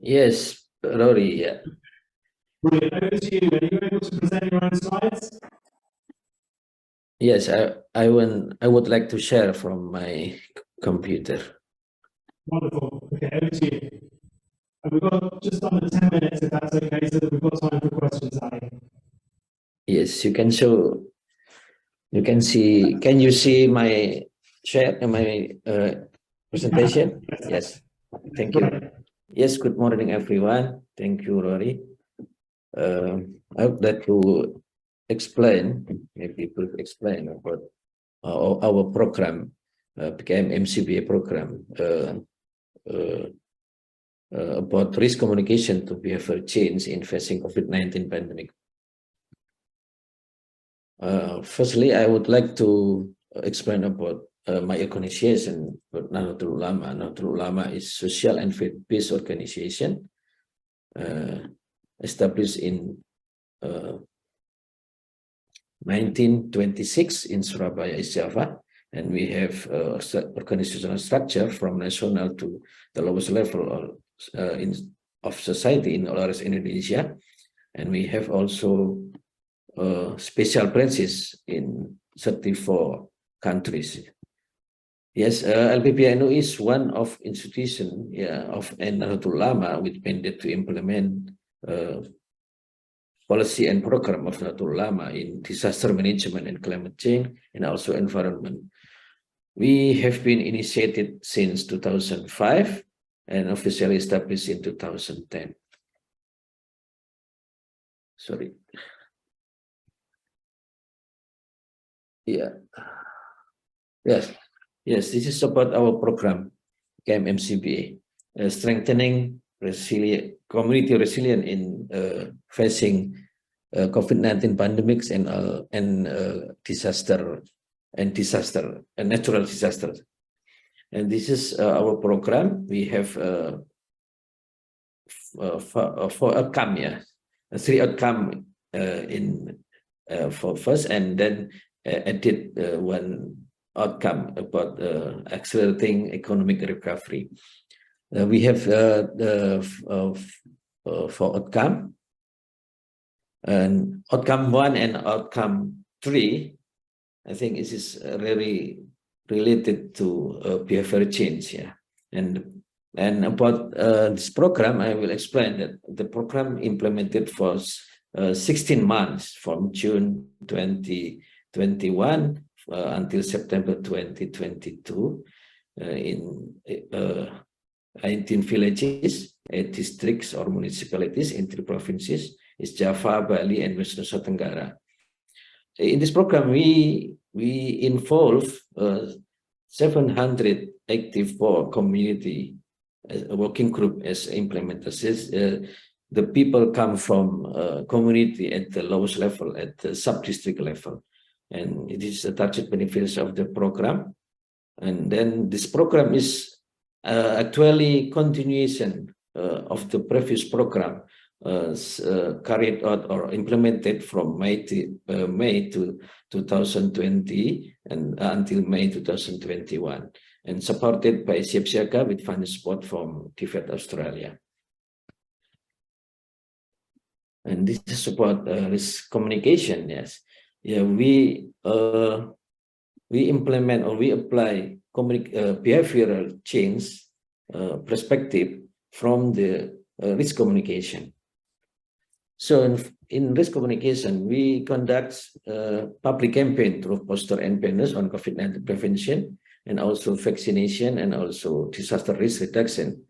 Yes, Rory. Yeah. Brilliant. Over to you. Are you able to present your own slides? Yes, I would like to share from my computer. Wonderful. Okay, over to you. And we've got just under 10 minutes, if that's okay, so that we've got time for questions, Ali. Yes, you can show. You can see. Can you see my share? My presentation? Yes. Thank you. Yes. Good morning, everyone. Thank you, Rory. I would like to explain, maybe brief explain about our program, became MCBA program. About risk communication to behavior change in facing COVID-19 pandemic. Firstly, I would like to explain about my organization, Nahdlatul Ulama. Nahdlatul Ulama is social and faith-based organization established in 1926 in Surabaya, Java. And we have organizational structure from national to the lowest level of society in all areas in Indonesia, and we have also special branches in 34 countries. Yes, LPBI is one of institution of Nahdlatul Ulama which mandate to implement policy and program of Nahdlatul Ulama in disaster management and climate change and also environment. We have been initiated since 2005 and officially established in 2010. Sorry. Yeah. Yes. Yes, this is about our program, KMMCBA, strengthening community resilience in facing COVID-19 pandemics and natural disasters. And this is our program. We have 4 outcomes, 3 outcomes for first, and then added 1 outcome about accelerating economic recovery. We have the 4 outcomes, and outcome 1 and outcome 3. I think it is really related to behavioral change. Yeah, and about this program, I will explain that the program implemented for 16 months from June 2021 until September 2022 in 19 villages, 8 districts or municipalities in 3 provinces, is Java, Bali, and West Nusa Tenggara. In this program, we involve 700 active for community working group as implementers. The people come from community at the lowest level, at the sub-district level. And it is the target benefits of the program. And then this program is actually continuation of the previous program carried out or implemented from May to 2020 and until May 2021, and supported by Siaga with funding support from DFID Australia. And this is about risk communication. Yes, yeah, we implement or we apply behavioral change perspective from the risk communication. So in risk communication, we conduct public campaign through poster and banners on COVID-19 prevention and also vaccination and also disaster risk reduction,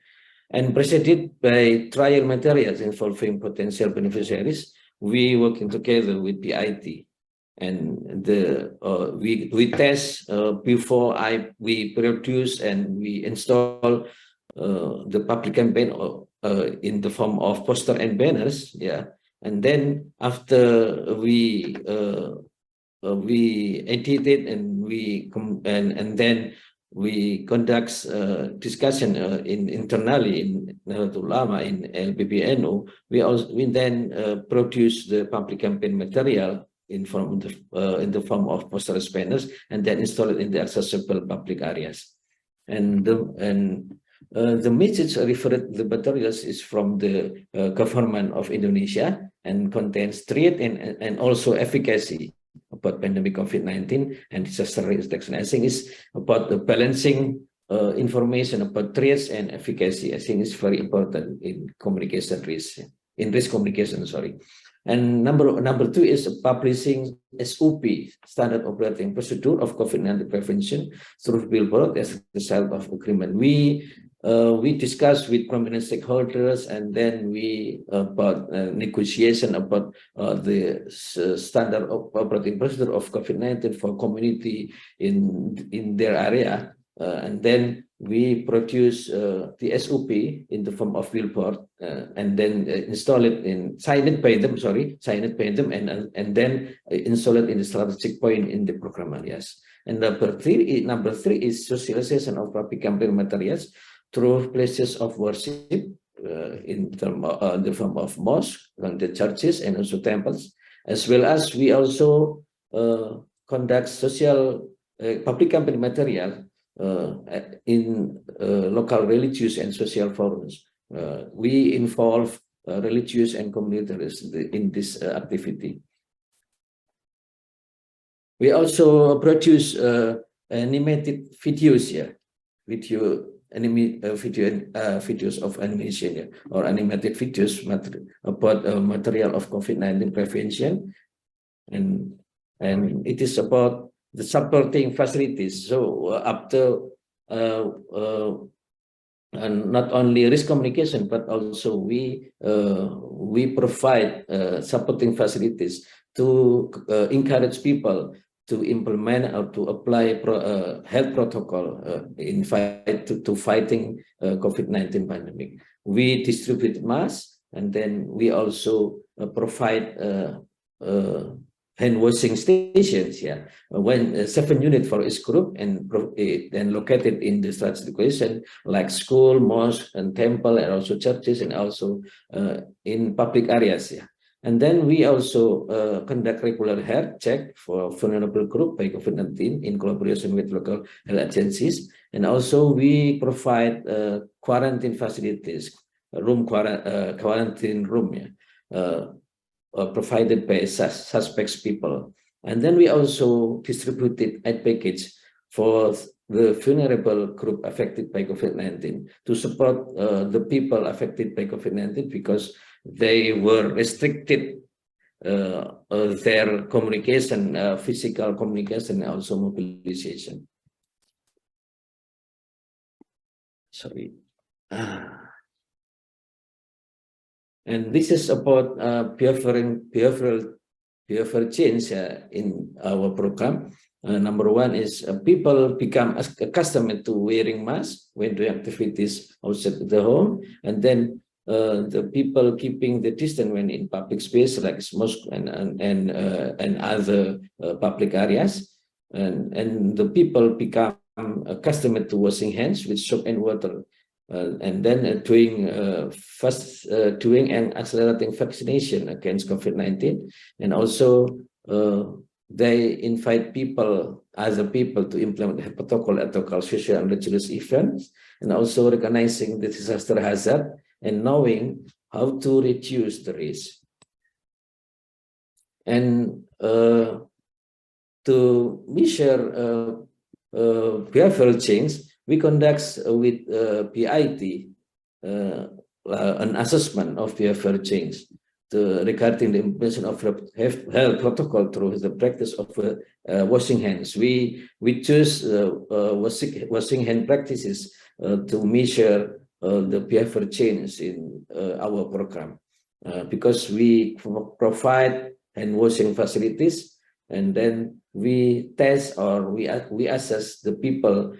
and preceded by trial materials involving potential beneficiaries. We working together with PIT, and we test before we produce and we install the public campaign in the form of poster and banners. Yeah, and then after we edit it and then we conduct discussion internally in Nahdlatul Ulama in LPBI. We then produce the public campaign material in the form of poster banners and then install it in the accessible public areas. And the message referred the materials is from the government of Indonesia and contains threat and also efficacy about pandemic COVID-19 and disaster risk reduction. I think it's about the balancing information about threats and efficacy. I think it's very important in communication risk, in risk communication, sorry. And number 2 is publishing SOP, standard operating procedure of COVID-19 prevention through billboard as a result of agreement. We discuss with prominent stakeholders, and then we about negotiation about the standard operating procedure of COVID-19 for community in their area, and then we produce the SOP in the form of billboard and then install it sign it by them, and then install it in the strategic point in the program areas. And number three is socialization of public campaign materials through places of worship in the form of mosques, the churches, and also temples, as well as we also conduct social public campaign material in local religious and social forums. We involve religious and community in this activity. We also produce animated videos, videos of animation, or animated videos about material of COVID-19 prevention, and it is about the supporting facilities. So and not only risk communication, but also we provide supporting facilities to encourage people to implement or to apply health protocol in fighting COVID-19 pandemic. We distribute masks, and then we also provide hand washing stations, when 7 units for each group, and located in the strategic location like school, mosque, and temple, and also churches, and also in public areas. And then we also conduct regular health check for vulnerable group by COVID-19 in collaboration with local health agencies. And also we provide quarantine facilities, quarantine room, provided by suspects people. And then we also distributed aid package for the vulnerable group affected by COVID-19 to support the people affected by COVID-19, because they were restricted their communication, physical communication, and also mobilization. Sorry. And this is about behavioral change in our program. Number one is people become accustomed to wearing masks when doing activities outside the home, and then the people keeping the distance when in public space like mosque and other public areas, and the people become accustomed to washing hands with soap and water. And then doing an accelerating vaccination against COVID-19, and also they invite other people to implement the protocol at local social and religious events, and also recognizing the disaster hazard and knowing how to reduce the risk. And to measure behavioral change, we conduct with PIT an assessment of behavioral change regarding the implementation of health protocol through the practice of washing hands. We choose washing hand practices to measure the behavioral change in our program, because we provide hand washing facilities, and then we test or we assess the people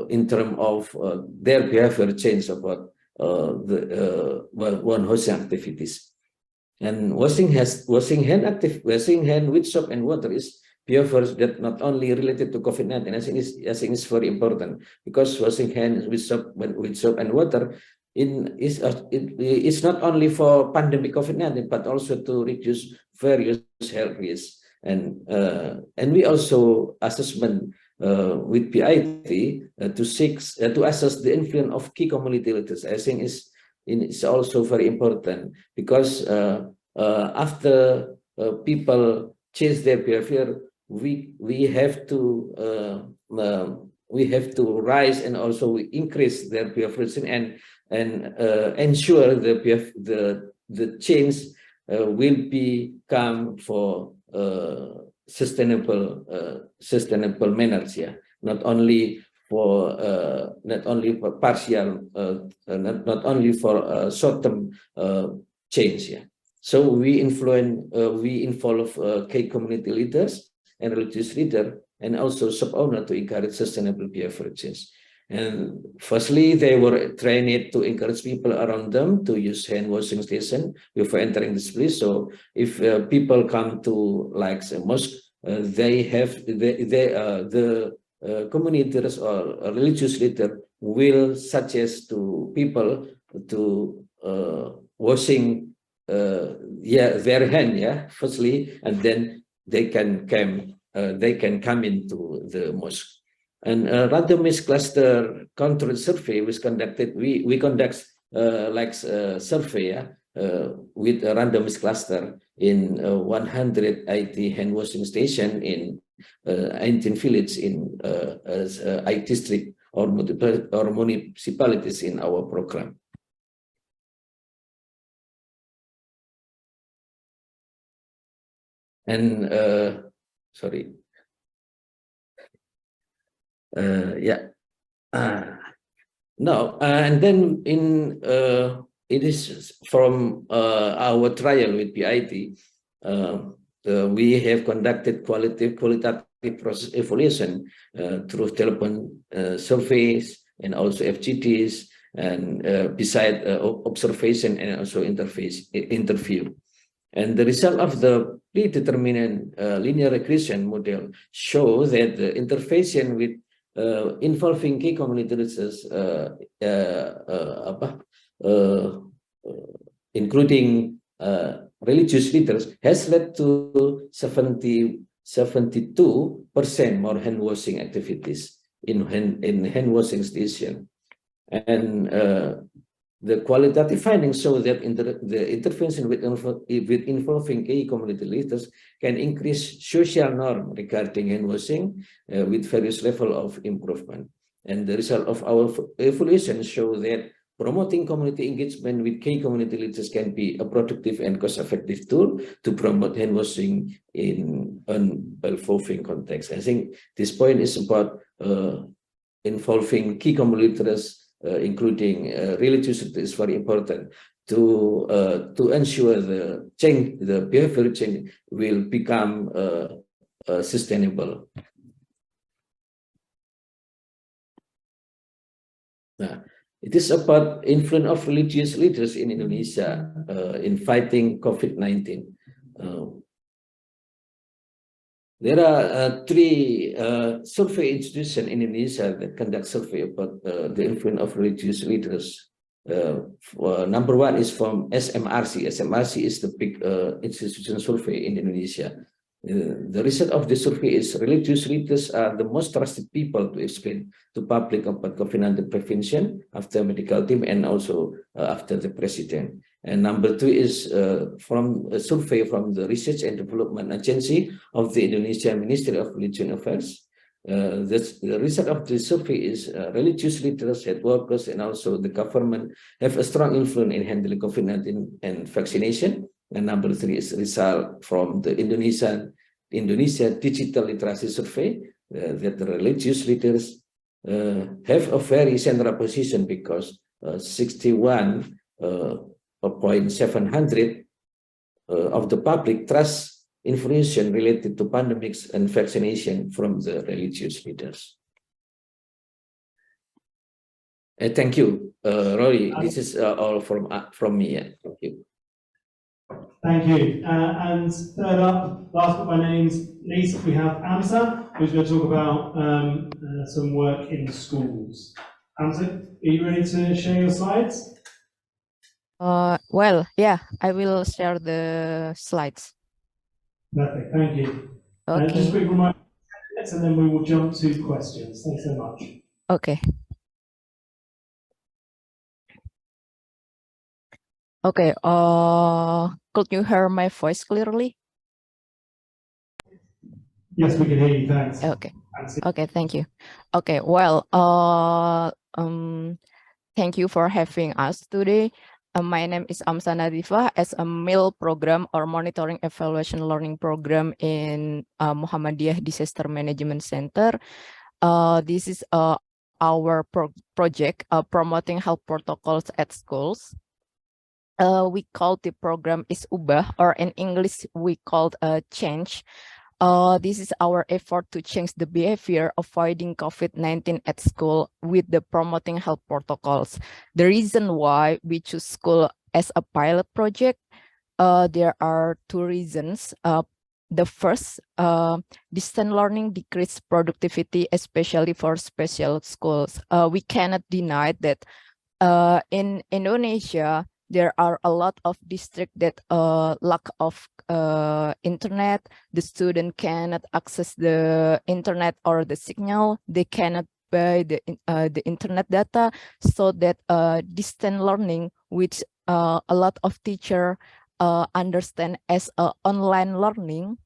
in terms of their behavior change about the one washing activities. And washing hand with soap and water is behaviors that not only related to COVID-19. I think is very important, because washing hands with soap and water it's not only for pandemic COVID-19, but also to reduce various health risks. And we also assessment with PIT to assess the influence of key community leaders. I think is also very important, because after people change their behavior, we have to rise and also increase their behavior and ensure the change will become for sustainable manners, not only for partial, not only for short-term change. So we involve key community leaders and religious leaders, and also shop owner to encourage sustainable behavior change. And firstly, they were trained to encourage people around them to use hand washing station before entering this place. So if people come to like a mosque, the communities or religious leader will suggest to people to washing their hand, firstly, and then they can come into the mosque. And randomized cluster control survey was conducted. We conduct survey with a randomized cluster in 100 IT hand washing station in 19 villages in IT district or municipalities in our program. And sorry. Yeah. No, and then it is from our trial with PIT. We have conducted qualitative process evaluation through telephone surveys and also FGTs, and beside observation and also interview. And the result of the predetermined linear regression model show that the intervention with involving key community leaders, including religious leaders, has led to 72% more hand washing activities in hand washing station. And the qualitative findings show that the intervention with involving key community leaders can increase social norm regarding hand washing with various level of improvement. And the result of our evaluation show that promoting community engagement with key community leaders can be a productive and cost-effective tool to promote hand washing in an evolving context. I think this point is about involving key community leaders, including religious, is very important to ensure the change, the behavior change will become sustainable. Now, it is about influence of religious leaders in Indonesia in fighting COVID-19. There are three survey institutions in Indonesia that conduct survey about the influence of religious leaders. Number one is from SMRC. SMRC is the big institution survey in Indonesia. The result of the survey is religious leaders are the most trusted people to explain to public about COVID-19 prevention after medical team and also after the president. And number two is from a survey from the Research and Development Agency of the Indonesian Ministry of Religion Affairs. The result of the survey is religious leaders, health workers, and also the government have a strong influence in handling COVID-19 and vaccination. And number three is result from the Indonesia Digital Literacy Survey that the religious leaders have a very central position because 61.700 of the public trust information related to pandemics and vaccination from the religious leaders. Thank you, Rory. This is all from me. Thank you. Thank you. And third up, last but by no least, we have Amsa, who's going to talk about some work in schools. Amsa, are you ready to share your slides? Well, yeah, I will share the slides. Perfect, thank you. Okay. Just a quick reminder, and then we will jump to questions. Thanks so much. Okay. Okay, could you hear my voice clearly? Yes, we can hear you, thanks. Okay. Okay, thank you. Okay, well, thank you for having us today. My name is Amsa Nadifah as a MIL program or Monitoring Evaluation Learning Program in Muhammadiyah Disaster Management Center. This is our project promoting health protocols at schools. We call the program is Ubah, or in English we called change. This is our effort to change the behavior avoiding COVID-19 at school with the promoting health protocols. The reason why we choose school as a pilot project, there are two reasons. The first, distance learning decreased productivity, especially for special schools. We cannot deny that in Indonesia, there are a lot of districts that lack of internet. The student cannot access the internet or the signal. They cannot buy the internet data, so that distance learning, which a lot of teacher understand as online learning,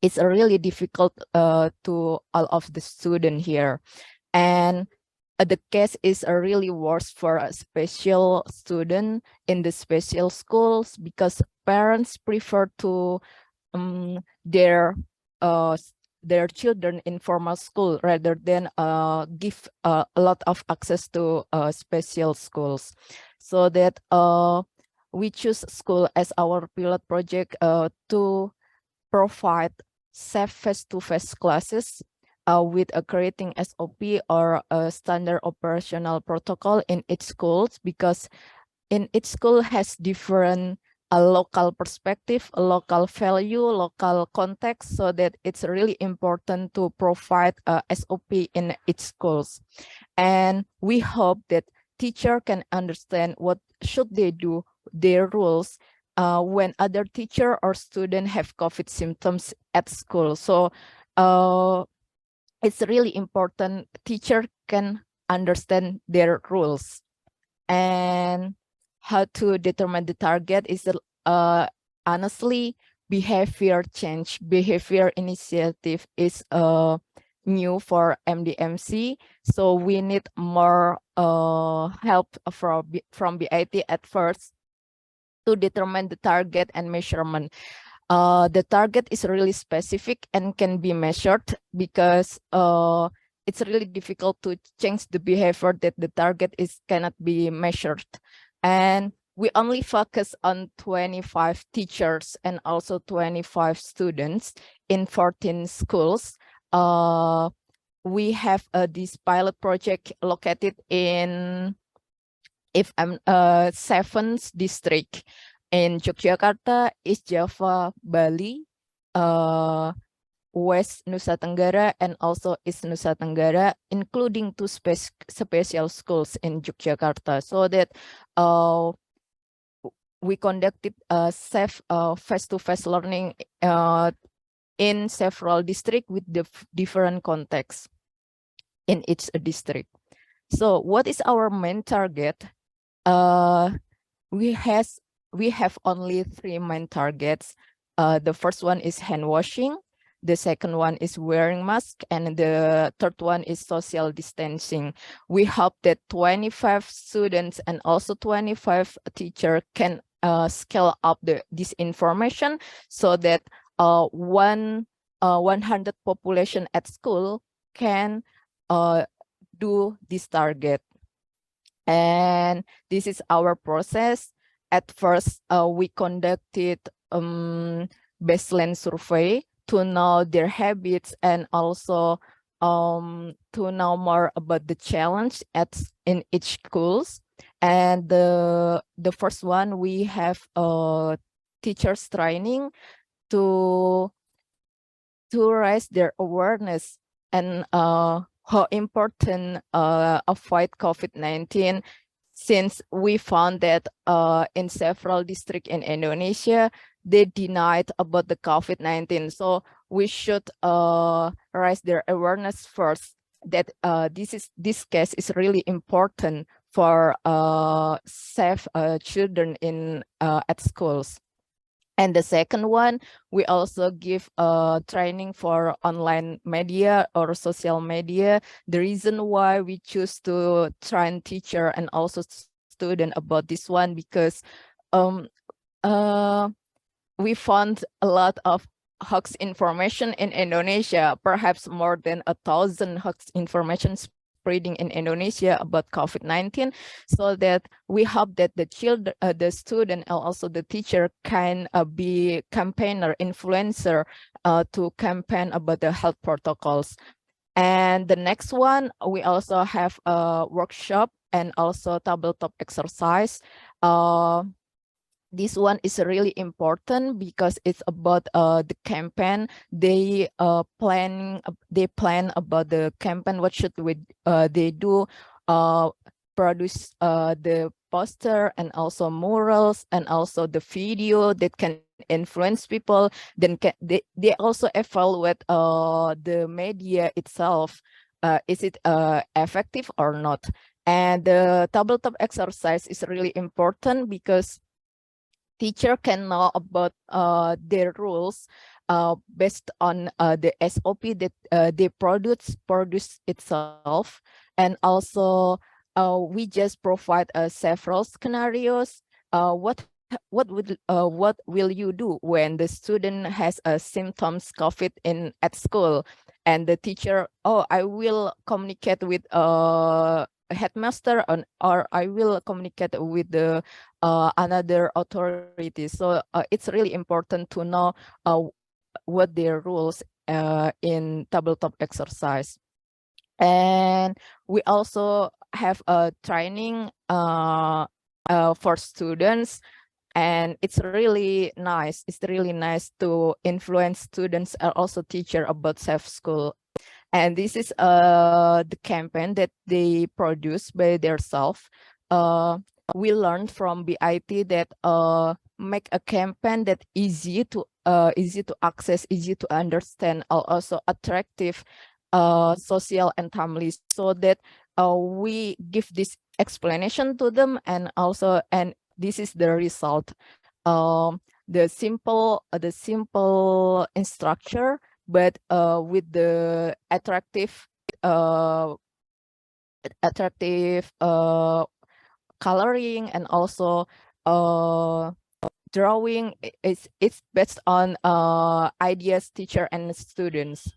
it's really difficult to all of the student here. And the case is really worse for a special student in the special schools, because parents prefer to their children in formal school rather than give a lot of access to special schools. So that we choose school as our pilot project to provide safe face-to-face classes with a creating SOP or a standard operational protocol in each schools, because in each school has different local perspective, a local value, local context, so that it's really important to provide a SOP in each schools. And we hope that teacher can understand what should they do, their rules, when other teacher or student have COVID symptoms at school. So it's really important teacher can understand their rules. And how to determine the target is honestly behavior change. Behavior initiative is new for MDMC, so we need more help from BIT at first to determine the target and measurement. The target is really specific and can be measured, because it's really difficult to change the behavior that the target cannot be measured. And we only focus on 25 teachers and also 25 students in 14 schools. We have this pilot project located in 7 district in Yogyakarta, East Java, Bali, West Nusa Tenggara, and also East Nusa Tenggara, including 2 special schools in Yogyakarta, so that we conducted safe face-to-face learning in several districts with different contexts in each district. So what is our main target? We have only 3 main targets. The first one is hand washing, the second one is wearing mask, and the third one is social distancing. We hope that 25 students and also 25 teachers can scale up this information, so that 100 population at school can do this target. And this is our process. At first, we conducted baseline survey to know their habits, and also to know more about the challenge in each schools. And the first one, we have teachers training to raise their awareness and how important avoid COVID-19, since we found that in several districts in Indonesia, they denied about the COVID-19. So we should raise their awareness first, that this case is really important for safe children at schools. And the second one, we also give training for online media or social media. The reason why we choose to train teacher and also student about this one, because we found a lot of hoax information in Indonesia, perhaps more than 1,000 hoax information spreading in Indonesia about COVID-19, so that we hope that the children, the student, and also the teacher can be campaigner, influencer to campaign about the health protocols. And the next one, we also have a workshop and also tabletop exercise. This one is really important because it's about the campaign. They plan about the campaign. What should they do? Produce the poster and also murals and also the video that can influence people. Then they also evaluate the media itself. Is it effective or not? And the tabletop exercise is really important because teacher can know about their rules based on the SOP that they produce itself. And also we just provide several scenarios. What will you do when the student has symptoms COVID at school, and the teacher, oh, I will communicate with headmaster, or I will communicate with the another authority. So it's really important to know what their rules in tabletop exercise. And we also have a training for students, and it's really nice. It's really nice to influence students and also teacher about safe school. And this is the campaign that they produce by themselves. We learned from BIT that make a campaign that easy to access, easy to understand, also attractive, social and timely, so that we give this explanation to them, and this is the result. The simple instructor, but with the attractive coloring, and also drawing. It's based on ideas teacher and students.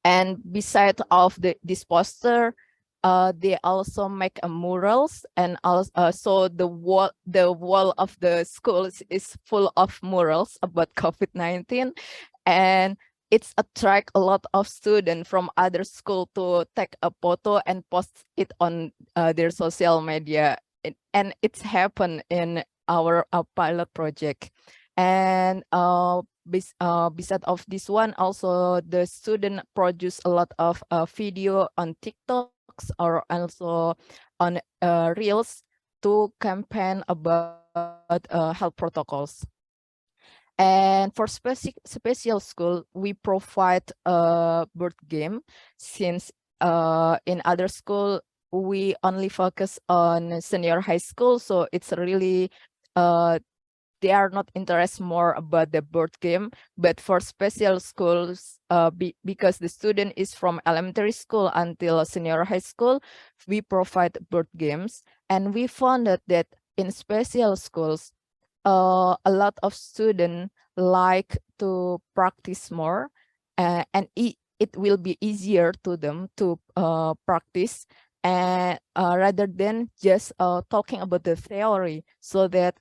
And beside of this poster, they also make murals, and also so the wall of the schools is full of murals about COVID-19, and it's attract a lot of students from other school to take a photo and post it on their social media. And it's happened in our pilot project. And beside of this one, also the student produce a lot of video on TikToks, or also on Reels, to campaign about health protocols. And for special school, we provide a board game, since in other school we only focus on senior high school, so it's really they are not interested more about the board game. But for special schools, because the student is from elementary school until senior high school, we provide board games. And we found that in special schools, a lot of students like to practice more, and it will be easier to them to practice, and rather than just talking about the theory. So that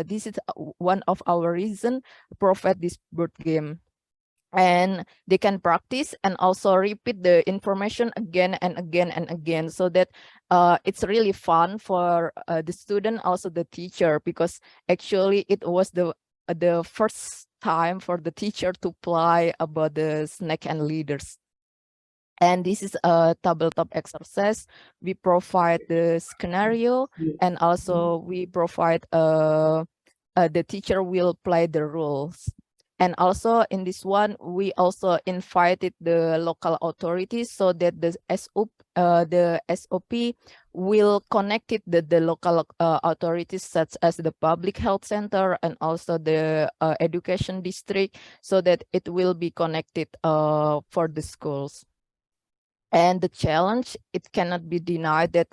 this is one of our reason to provide this board game, and they can practice and also repeat the information again and again and again, so that it's really fun for the student, also the teacher, because actually it was the first time for the teacher to play about the snake and leaders. And this is a tabletop exercise. We provide the scenario, and also we provide the teacher will play the rules. And also in this one, we also invited the local authorities, so that the SOP will connect it the local authorities, such as the public health center and also the education district, so that it will be connected for the schools. And the challenge, it cannot be denied that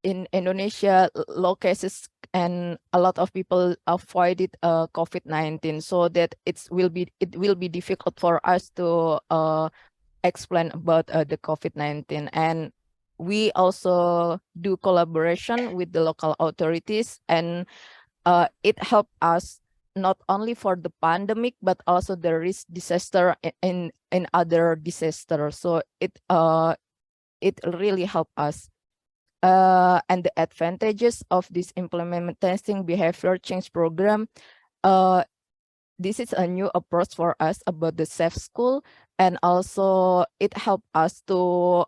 in Indonesia, low cases and a lot of people avoided COVID-19, so that it will be difficult for us to explain about the COVID-19. And we also do collaboration with the local authorities, and it helped us not only for the pandemic, but also the risk disaster in other disasters. So it really helped us. And the advantages of this implementing behavior change program, this is a new approach for us about the safe school, and also it helped us to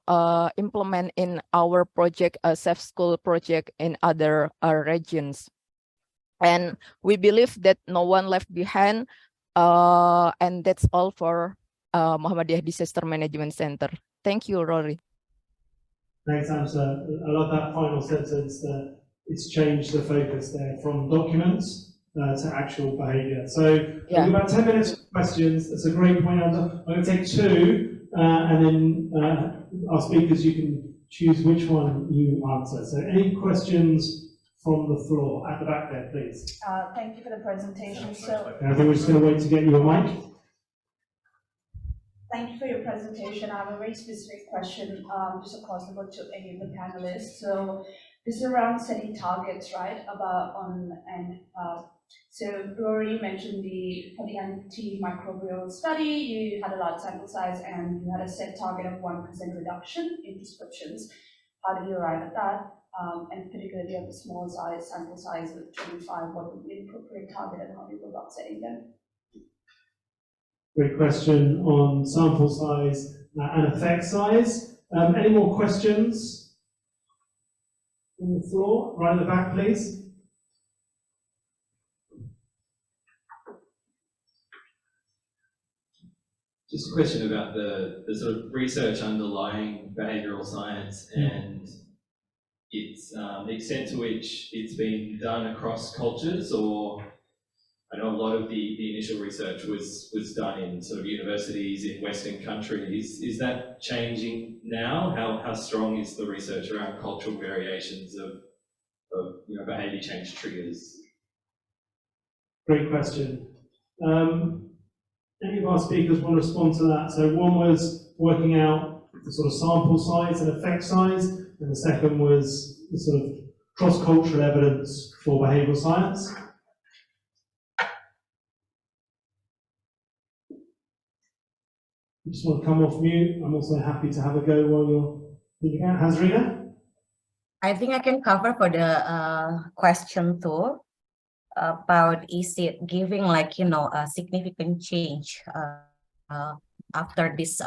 implement in our project, a safe school project in other regions. And we believe that no one left behind. And that's all for Muhammadiyah Disaster Management Center. Thank you, Rory. Thanks, Amsa. I love that final sentence that it's changed the focus there from documents to actual behaviour. So we've got about 10 minutes for questions. That's a great point, Amsa. I'm going to take two, and then our speakers, you can choose which one you answer. So any questions from the floor at the back there, please? Thank you for the presentation. So I think we're just going to wait to get you a mic. thank you for your presentation. I have a very specific question, just across the board to any of the panelists. So this is around setting targets, right? So Rory mentioned for the antimicrobial study, you had a large sample size and you had a set target of 1% reduction in prescriptions. How did you arrive at that? And particularly at the small size, sample size of 25, what would be the appropriate target and how do you go about setting them? Great question on sample size and effect size. Any more questions on the floor? Right at the back, please. Just a question about the sort of research underlying behavioural science and its the extent to which it's been done across cultures, or I know a lot of the initial research was done in sort of universities in Western countries. Is that changing now? How strong is the research around cultural variations of behaviour change triggers? Great question. Any of our speakers want to respond to that? So one was working out the sort of sample size and effect size, and the second was the sort of cross-cultural evidence for behavioural science. You just want to come off mute. I'm also happy to have a go while you're thinking out. Hasrina? I think I can cover for the question too, about is it giving like, a significant change after this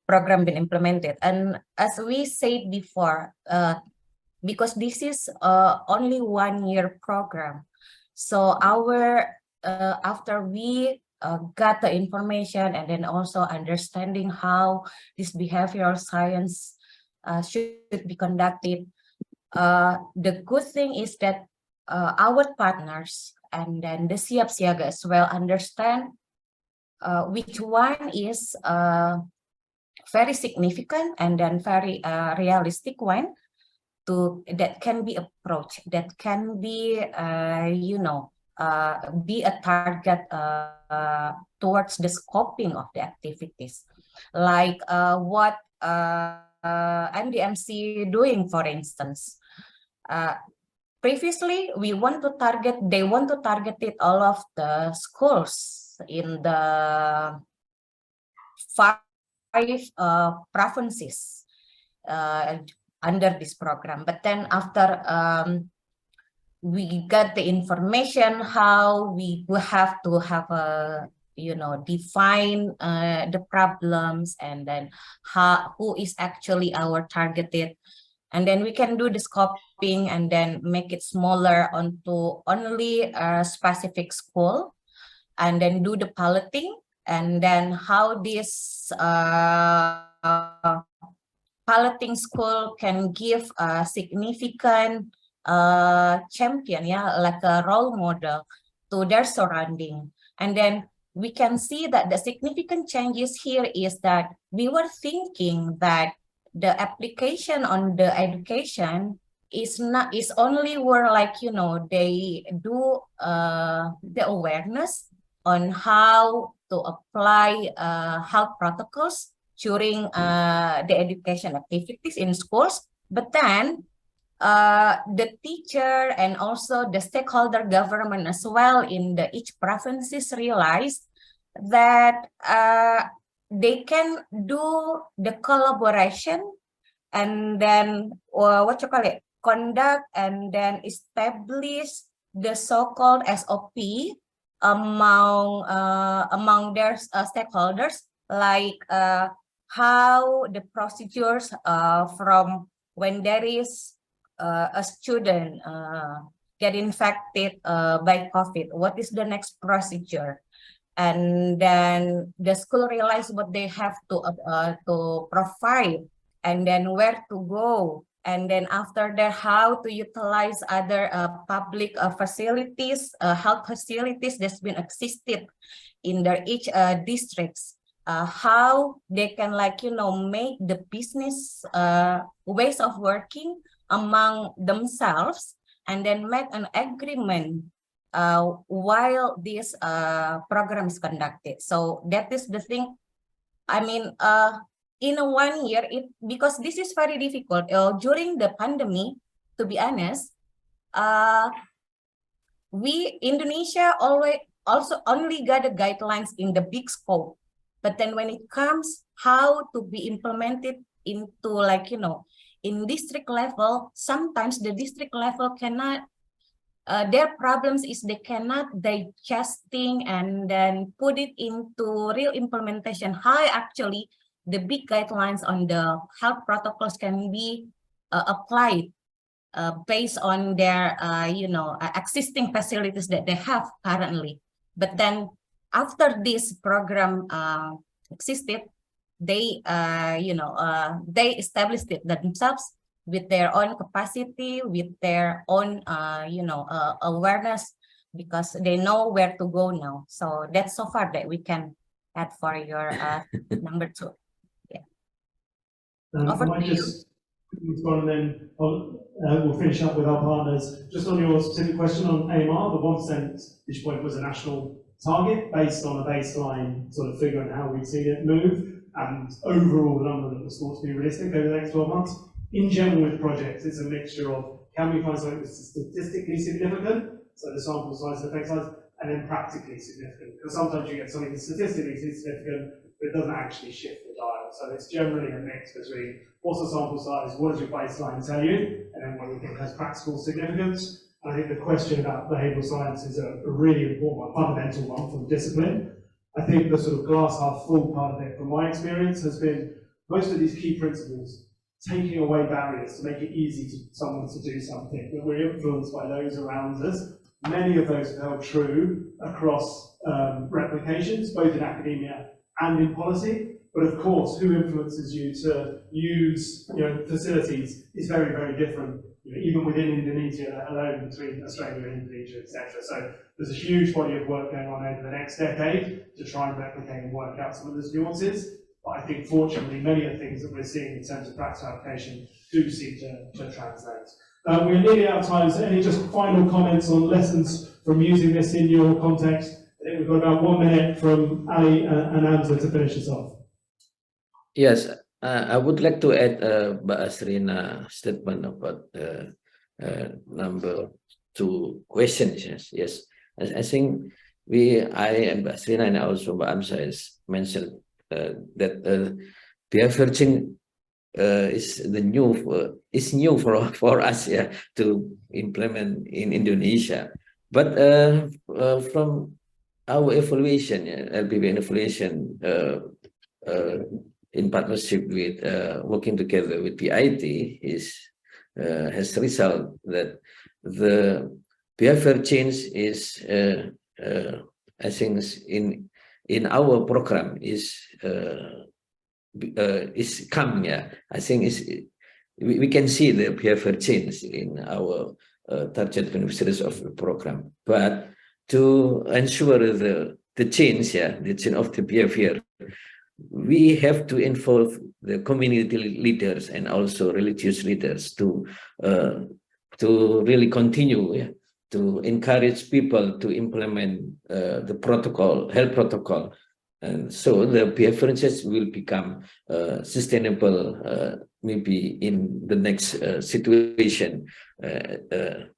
program been implemented. And as we said before, because this is only 1 year program, so our after we got the information and then also understanding how this behavioral science should be conducted, the good thing is that our partners and then the Siap Siaga as well understand which one is very significant and then very realistic one that can be approached, that can be be a target towards the scoping of the activities, like what MDMC doing, for instance. Previously, they want to target it all of the schools in the 5 provinces under this program. But then after we got the information how we will have to have a define the problems and then who is actually our targeted, and then we can do the scoping and then make it smaller onto only a specific school, and then do the piloting, and then how this piloting school can give a significant champion, like a role model to their surrounding. And then we can see that the significant changes here is that we were thinking that the application on the education is only where, like, they do the awareness on how to apply health protocols during the education activities in schools, but then the teacher and also the stakeholder government as well in each provinces realized that they can do the collaboration and then conduct and then establish the so-called SOP among their stakeholders, like how the procedures from when there is a student get infected by COVID, what is the next procedure? And then the school realize what they have to provide and then where to go, and then after that, how to utilize other public facilities, health facilities that's been existed in their each districts. How they can, like, make the business ways of working among themselves, and then make an agreement while this program is conducted. So that is the thing. I mean, in a 1 year, because this is very difficult during the pandemic. To be honest, we Indonesia also only got the guidelines in the big scope, but then when it comes how to be implemented into, like, in district level, sometimes the district level cannot. Their problems is they cannot digesting and then put it into real implementation. How actually the big guidelines on the health protocols can be applied based on their existing facilities that they have currently. But then after this program existed, they they established it themselves with their own capacity, with their own awareness, because they know where to go now. So that's so far that we can add for your number 2. Yeah. Over I might to you. just respond, and then we'll finish up with our partners. Just on your specific question on AMR, the 1 percentage point was a national target based on a baseline sort of figure and how we've seen it move, and overall number that was thought to be realistic over the next 12 months. In general, with projects, it's a mixture of, can we find something that's statistically significant, so the sample size, the effect size, and then practically significant. Because sometimes you get something that's statistically significant, but it doesn't actually shift the dial. So it's generally a mix between what's the sample size, what does your baseline tell you, and then what do you think has practical significance. And I think the question about behavioural science is a really important one, fundamental one for the discipline. I think the sort of glass half full part of it, from my experience, has been most of these key principles taking away barriers to make it easy for someone to do something, that we're influenced by those around us. Many of those have held true across replications, both in academia and in policy. But of course, who influences you to use facilities is very, very different, even within Indonesia, let alone between Australia and Indonesia, etc. So there's a huge body of work going on over the next decade to try and replicate and work out some of those nuances. But I think, fortunately, many of the things that we're seeing in terms of practical application do seem to translate. We're nearly out of time, so any just final comments on lessons from using this in your context? I think we've got about 1 minute from Ali and Hamza to finish us off. Yes, I would like to add Hasrina statement about number 2 questions. Yes. I think I and Hasrina and also Hamza has mentioned that behavior change is new for us, yeah, to implement in Indonesia. But from our evaluation, LPBI evaluation, in partnership with working together with PIT, has result that the behavior change is I think in our program is coming. Yeah, I think we can see the behavior change in our target beneficiaries of the program. But to ensure the change, yeah, the change of the behavior, we have to involve the community leaders and also religious leaders to really continue, yeah, to encourage people to implement the protocol, health protocol, and so the behavior change will become sustainable. Maybe in the next situation,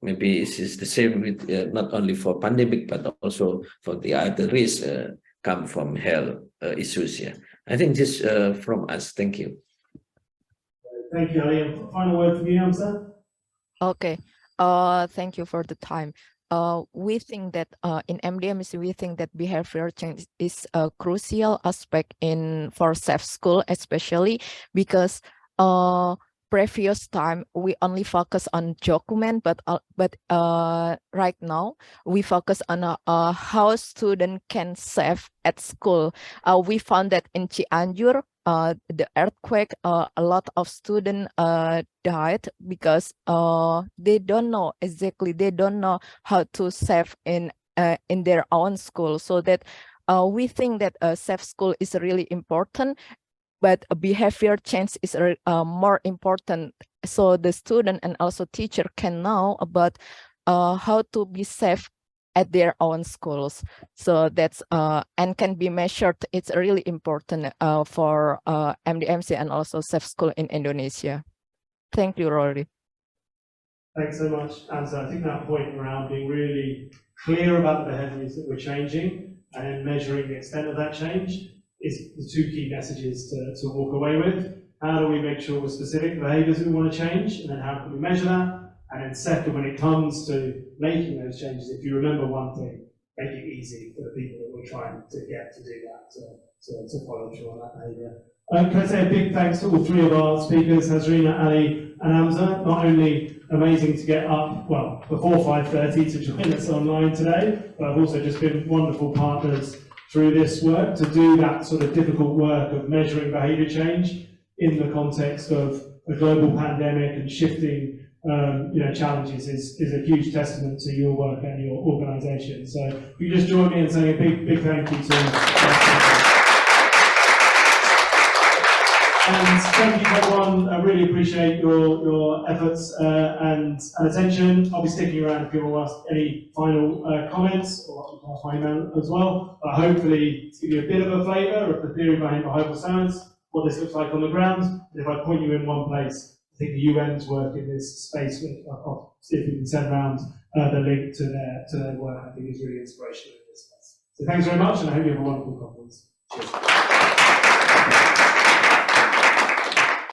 maybe this is the same with not only for pandemic but also for the other risks come from health issues. Yeah, I think this from us. Thank you. Thank you, Ali. Final word from you, Hamza. Okay. Thank you for the time. We think that in MDMC, we think that behavior change is a crucial aspect for safe school, especially because previous time we only focus on document, but right now we focus on how student can save at school. We found that in Cianjur, the earthquake, a lot of students died because they don't know exactly, they don't know how to save in their own school. So that we think that safe school is really important, but a behavior change is more important. So the student and also teacher can know about how to be safe at their own schools. So that's and can be measured. It's really important for MDMC and also safe school in Indonesia. Thank you, Rory. Thanks so much, Amsa. I think that point around being really clear about the behaviours that we're changing and then measuring the extent of that change is the two key messages to walk away with. How do we make sure we're specific behaviours that we want to change, and then how can we measure that? And then second, when it comes to making those changes, if you remember one thing, make it easy for the people that we're trying to get to do that, to follow through on that behaviour. Can I say a big thanks to all three of our speakers, Hasrina, Ali and Amsa. Not only amazing to get up, well, before 5:30 to join us online today, but have also just been wonderful partners through this work to do that sort of difficult work of measuring behaviour change in the context of a global pandemic and shifting challenges is a huge testament to your work and your organisation. So if you just join me in saying a big thank you to and thank you everyone. I really appreciate your efforts and attention. I'll be sticking around if you want to ask any final comments, or you can ask my email as well. But hopefully to give you a bit of a flavour of the theory behind behavioural science, what this looks like on the ground. And if I point you in one place, I think the UN's work in this space, I'll see if we can send around the link to their work. I think is really inspirational in this space. So thanks very much, and I hope you have a wonderful conference. Cheers.